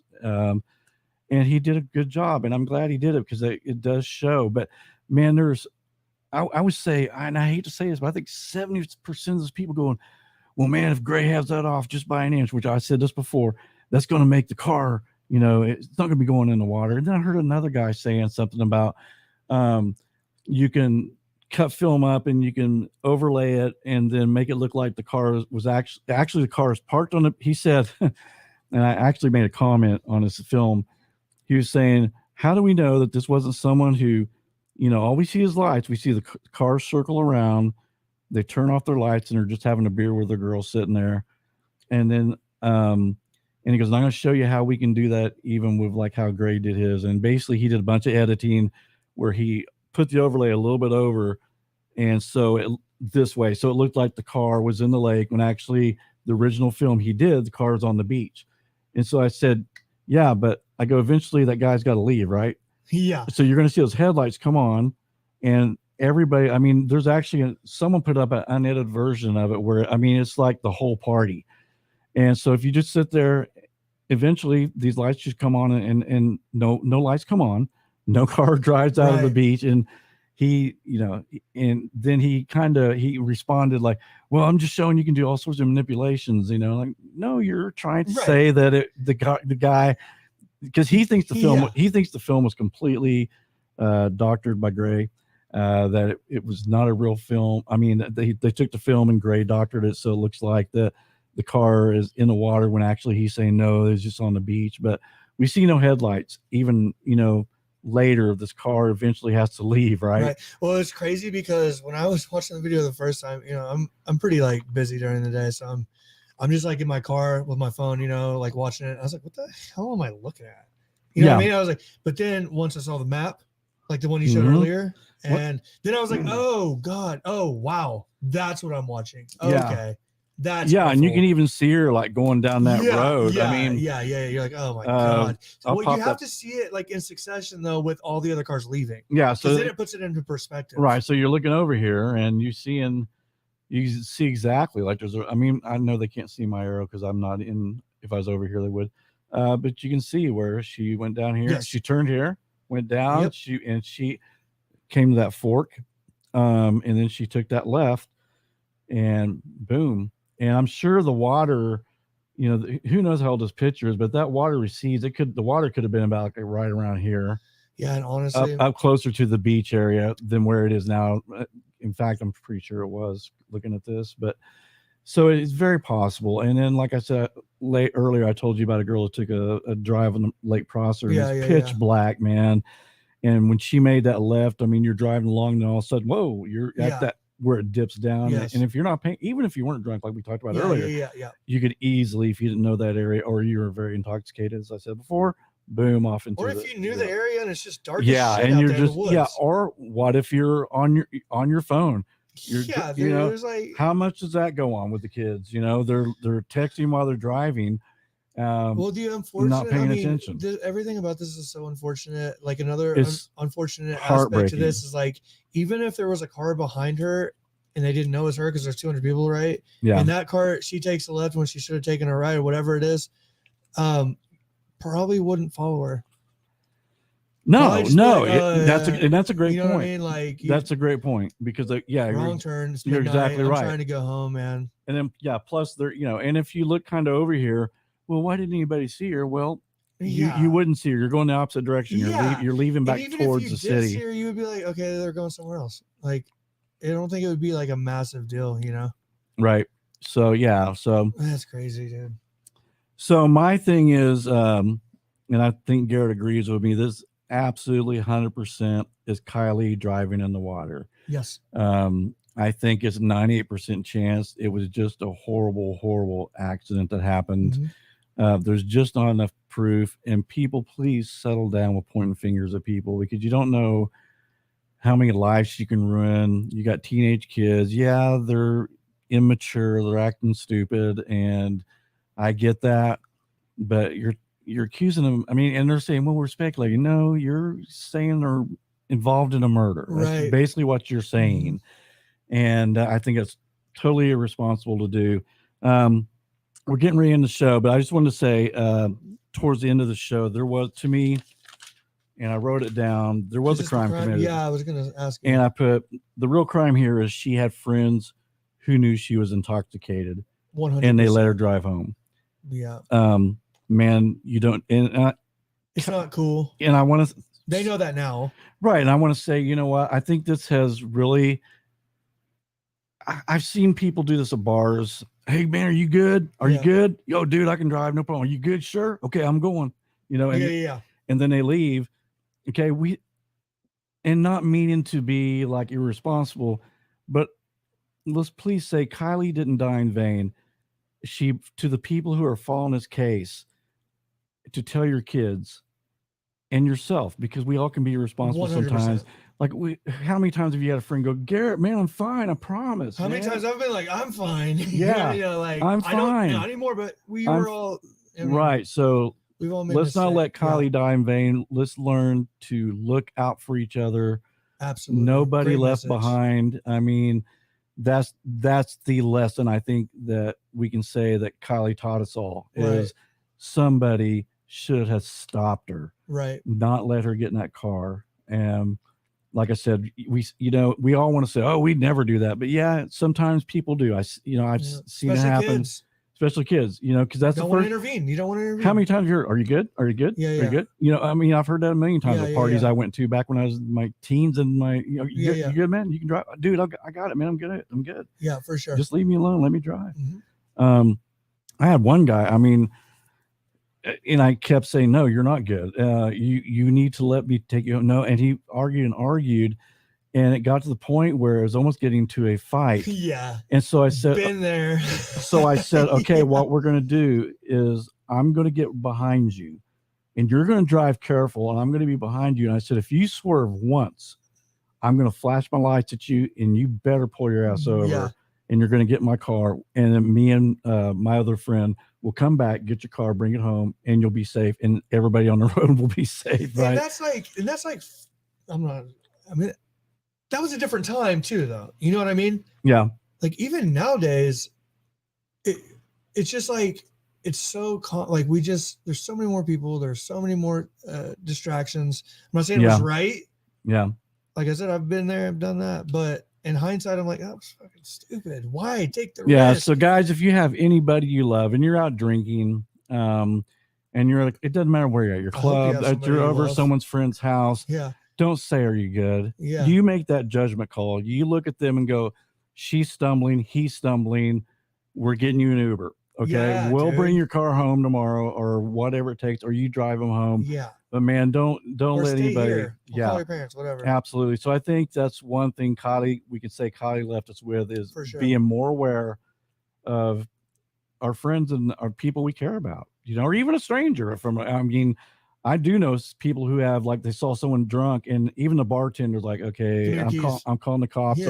Speaker 1: And he did a good job, and I'm glad he did it because it does show. But man, I would say, and I hate to say this, but I think 70% of those people going, well, man, if Gray has that off just by an inch, which I said this before, that's going to make the car, it's not going to be going in the water. And then I heard another guy saying something about you can cut film up and you can overlay it and then make it look like the car was actually the car is parked on it. He said, and I actually made a comment on this film. He was saying, how do we know that this wasn't someone who, all we see is lights. We see the cars circle around. They turn off their lights and are just having a beer with their girl sitting there. And then, and he goes, I'm going to show you how we can do that even with like how Gray did his. And basically he did a bunch of editing where he put the overlay a little bit over. And so this way, so it looked like the car was in the lake when actually the original film he did, the car was on the beach. And so I said, yeah, but I go, eventually that guy's got to leave, right?
Speaker 2: Yeah.
Speaker 1: So you're going to see those headlights come on and everybody, I mean, there's actually someone put up an unedited version of it where, I mean, it's like the whole party. And so if you just sit there, eventually these lights just come on and no lights come on, no car drives out of the beach. And he, and then he responded like, well, I'm just showing you can do all sorts of manipulations, like, no, you're trying to say that the guy, because he thinks the film was completely doctored by Gray, that it was not a real film. I mean, they took the film and Gray doctored it so it looks like the car is in the water when actually he's saying no, it's just on the beach. But we see no headlights even later. This car eventually has to leave, right?
Speaker 2: Well, it's crazy because when I was watching the video the first time, I'm pretty like busy during the day, so I'm just like in my car with my phone, like watching it. I was like, what the hell am I looking at? You know what I mean? I was like, but then once I saw the map, like the one you showed earlier, and then I was like, oh God, oh wow, that's what I'm watching. Okay. That's awful.
Speaker 1: And you can even see her like going down that road. I mean,
Speaker 2: you're like, oh my God. Well, you have to see it like in succession though, with all the other cars leaving.
Speaker 1: Yeah, so
Speaker 2: then it puts it into perspective.
Speaker 1: Right. So you're looking over here and you see exactly like I mean, I know they can't see my arrow because I'm not in if I was over here, they would. But you can see where she went down here.
Speaker 2: Yes.
Speaker 1: She turned here, went down.
Speaker 2: Yep.
Speaker 1: She came to that fork, and then she took that left, and boom. And I'm sure the water, who knows how old this picture is, but that water recedes. The water could have been about like right around here.
Speaker 2: Yeah, and honestly,
Speaker 1: up closer to the beach area than where it is now. In fact, I'm pretty sure it was looking at this, but so it's very possible. And then, like I said earlier, I told you about a girl who took a drive on the Lake Prosser.
Speaker 2: Yeah,
Speaker 1: It's
Speaker 2: yeah,
Speaker 1: pitch
Speaker 2: yeah.
Speaker 1: black, man. And when she made that left, I mean, you're driving along, and all of a sudden, whoa, you're
Speaker 2: Yeah.
Speaker 1: at that where it dips down.
Speaker 2: Yes.
Speaker 1: And if you're not paying, even if you weren't drunk, like we talked about
Speaker 2: Yeah,
Speaker 1: earlier,
Speaker 2: yeah.
Speaker 1: you could easily, if you didn't know that area or you were very intoxicated, as I said before, boom, off into.
Speaker 2: Or if you knew the area and it's just dark.
Speaker 1: Yeah,
Speaker 2: as shit
Speaker 1: and
Speaker 2: out
Speaker 1: you're
Speaker 2: there in the
Speaker 1: just
Speaker 2: woods.
Speaker 1: Or what if you're on your phone?
Speaker 2: Yeah, there's like,
Speaker 1: how much does that go on with the kids? They're texting while they're driving.
Speaker 2: well, the unfortunate,
Speaker 1: not paying attention.
Speaker 2: Everything about this is so unfortunate. Like another unfortunate aspect to this is like, even if there was a car behind her and they didn't know it was her because there's 200 people, right?
Speaker 1: Yeah.
Speaker 2: And that car, she takes a left when she should have taken a right or whatever it is. Probably wouldn't follow her.
Speaker 1: No,
Speaker 2: Like,
Speaker 1: that's a great point.
Speaker 2: You know what I mean? Like,
Speaker 1: that's a great point because
Speaker 2: wrong turn.
Speaker 1: You're exactly right.
Speaker 2: I'm trying to go home, man.
Speaker 1: And then plus there, and if you look kind of over here, well, why didn't anybody see her? Well, you wouldn't see her. You're going the opposite direction. You're leaving back towards the city.
Speaker 2: See her, you would be like, okay, they're going somewhere else. Like, I don't think it would be like a massive deal,
Speaker 1: Right. So yeah. So
Speaker 2: that's crazy, dude.
Speaker 1: So my thing is, and I think Garrett agrees with me, this absolutely 100% is Kiely driving in the water.
Speaker 2: Yes.
Speaker 1: I think it's 98% chance it was just a horrible, horrible accident that happened.
Speaker 2: Mm-hmm.
Speaker 1: There's just not enough proof. And people, please settle down with pointing fingers at people because you don't know how many lives you can ruin. You got teenage kids. Yeah, they're immature. They're acting stupid. And I get that. But you're accusing them. I mean, and they're saying, well, we're speculating. No, you're saying they're involved in a murder.
Speaker 2: Right.
Speaker 1: That's basically what you're saying. Mm-hmm. And I think it's totally irresponsible to do. We're getting ready in the show, but I just wanted to say towards the end of the show, there was, to me, and I wrote it down, there was a crime committed.
Speaker 2: Yeah, I was going to ask you.
Speaker 1: And I put, the real crime here is she had friends who knew she was intoxicated
Speaker 2: 100%.
Speaker 1: And they let her drive home.
Speaker 2: Yeah.
Speaker 1: Man, you don't, and
Speaker 2: it's not cool.
Speaker 1: And I want to,
Speaker 2: they know that now.
Speaker 1: Right. And I want to say, you know what? I think this has really, I've seen people do this at bars. Hey man, are you good? Are you good? Yo, dude, I can drive. No problem. Are you good? Sure. Okay. I'm going, and, and then they leave. Okay. And not meaning to be like irresponsible, but let's please say Kiely didn't die in vain. To the people who are following this case, to tell your kids and yourself, because we all can be irresponsible 100%. Sometimes. Like how many times have you had a friend go, Garrett, man, I'm fine. I promise.
Speaker 2: How many times I've been like, I'm fine.
Speaker 1: Yeah.
Speaker 2: Like
Speaker 1: I'm fine.
Speaker 2: Not anymore, but we were all.
Speaker 1: Right. So
Speaker 2: we've all made
Speaker 1: let's not let Kiely die in vain. Let's learn to look out for each other.
Speaker 2: Absolutely.
Speaker 1: Nobody left behind. I mean, that's the lesson I think that we can say that Kiely taught us all is somebody should have stopped her,
Speaker 2: right?
Speaker 1: Not let her get in that car. And like I said, we all want to say, oh, we'd never do that, but yeah, sometimes people do. I've seen it happen. Especially kids, because that's
Speaker 2: don't want to intervene. You don't want to intervene.
Speaker 1: How many times are you good? Are you good?
Speaker 2: Yeah,
Speaker 1: Are you good? I mean, I've heard that a million times at parties I went to back when I was in my teens and my, you good, man? You can drive, dude. I got it, man. I'm good.
Speaker 2: Yeah, for sure.
Speaker 1: Just leave me alone. Let me drive.
Speaker 2: Mm-hmm.
Speaker 1: I had one guy. I mean, and I kept saying, no, you're not good. You need to let me take you home. No, and he argued. And it got to the point where it was almost getting to a fight.
Speaker 2: Yeah.
Speaker 1: And so I said,
Speaker 2: been there.
Speaker 1: So I said, okay, what we're going to do is I'm going to get behind you and you're going to drive careful and I'm going to be behind you. And I said, if you swerve once, I'm going to flash my lights at you and you better pull your ass over and you're going to get in my car. And then me and my other friend will come back, get your car, bring it home, and you'll be safe. And everybody on the road will be safe. Right.
Speaker 2: And that's like, that was a different time too, though. You know what I mean?
Speaker 1: Yeah.
Speaker 2: Like even nowadays, it's just like it's so like there's so many more people, there's so many more distractions. I'm not saying it was right.
Speaker 1: Yeah.
Speaker 2: Like I said, I've been there, I've done that, but in hindsight, I'm like, that was fucking stupid. Why take the risk?
Speaker 1: So guys, if you have anybody you love and you're out drinking, and you're like, it doesn't matter where you're at, your club, you're over someone's friend's house.
Speaker 2: Yeah.
Speaker 1: Don't say, are you good?
Speaker 2: Yeah.
Speaker 1: You make that judgment call. You look at them and go, she's stumbling, he's stumbling. We're getting you an Uber. Okay.
Speaker 2: Yeah,
Speaker 1: we'll bring your car home tomorrow or whatever it takes, or you drive them home.
Speaker 2: Yeah.
Speaker 1: But man, don't let anybody.
Speaker 2: Here. Call your parents, whatever.
Speaker 1: Absolutely. So I think that's one thing we can say Kiely left us with is being more aware of our friends and our people we care about, or even a stranger. I do know people who have, like, they saw someone drunk, and even the bartender's like, okay, I'm calling the cops,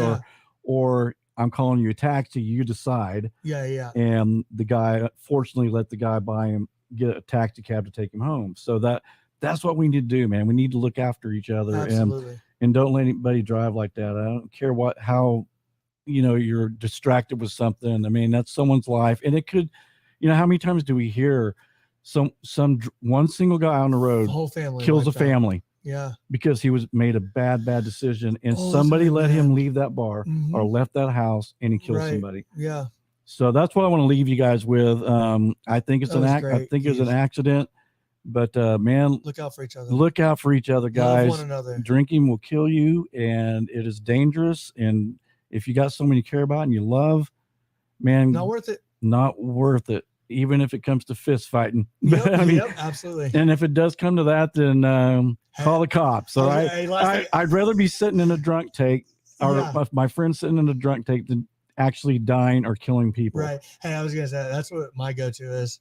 Speaker 1: or I'm calling you a taxi. You decide.
Speaker 2: Yeah.
Speaker 1: And the guy, fortunately, let the guy buy him, get a taxi cab to take him home. So that's what we need to do, man. We need to look after each other.
Speaker 2: Absolutely.
Speaker 1: And don't let anybody drive like that. I don't care how, you're distracted with something. I mean, that's someone's life. And it could, how many times do we hear one single guy on the road,
Speaker 2: whole family
Speaker 1: kills a family?
Speaker 2: Yeah.
Speaker 1: Because he made a bad decision, and somebody let him leave that bar or left that house, and he killed somebody.
Speaker 2: Yeah.
Speaker 1: So that's what I want to leave you guys with. I think it's I think it was an accident. But man,
Speaker 2: look out for each other.
Speaker 1: Look out for each other, guys.
Speaker 2: Love one another.
Speaker 1: Drinking will kill you, and it is dangerous. And if you got someone you care about and you love, man,
Speaker 2: not worth it.
Speaker 1: Not worth it. Even if it comes to fist fighting.
Speaker 2: Yep, absolutely.
Speaker 1: And if it does come to that, then call the cops. All right. I'd rather be sitting in a drunk take, or my friend sitting in a drunk take, than actually dying or killing people.
Speaker 2: Right. Hey, I was gonna say that's what my go-to is.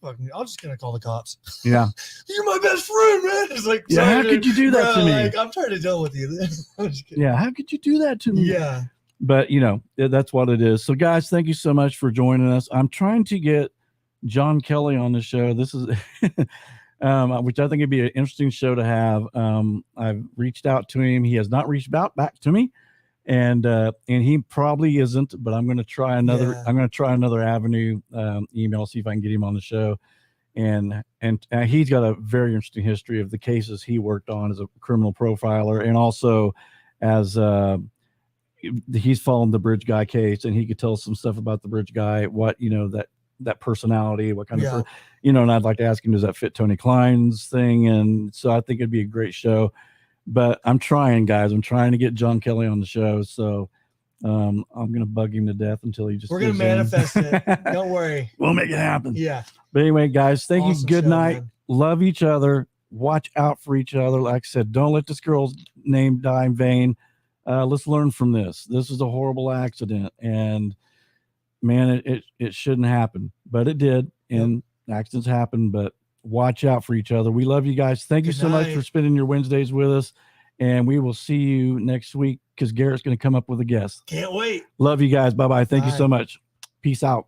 Speaker 2: I'm just gonna call the cops.
Speaker 1: Yeah.
Speaker 2: You're my best friend, man. It's like,
Speaker 1: how could you do that to me?
Speaker 2: Like, I'm trying to deal with you.
Speaker 1: How could you do that to me?
Speaker 2: Yeah.
Speaker 1: But that's what it is. So guys, thank you so much for joining us. I'm trying to get John Kelly on the show. This is which I think would be an interesting show to have. I've reached out to him. He has not reached back to me. And he probably isn't, but I'm going to try another. Yeah. I'm going to try another avenue, email, see if I can get him on the show. And he's got a very interesting history of the cases he worked on as a criminal profiler, and also as he's followed the Bridge Guy case, and he could tell us some stuff about the Bridge Guy. What that personality, what kind of and I'd like to ask him, does that fit Tony Klein's thing? And so I think it'd be a great show. But I'm trying, guys. I'm trying to get John Kelly on the show. So I'm going to bug him to death until he just.
Speaker 2: We're going to manifest it. Don't worry.
Speaker 1: We'll make it happen.
Speaker 2: Yeah.
Speaker 1: But anyway, guys, thank you. Good night.
Speaker 2: Man.
Speaker 1: Love each other. Watch out for each other. Like I said, don't let this girl's name die in vain. Let's learn from this. This is a horrible accident. And, man, it shouldn't happen. But it did. And accidents happen. But watch out for each other. We love you guys. Thank you so much for spending your Wednesdays with us. And we will see you next week because Garrett's going to come up with a guest.
Speaker 2: Can't wait.
Speaker 1: Love you guys. Bye-bye. Thank you so much. Peace out.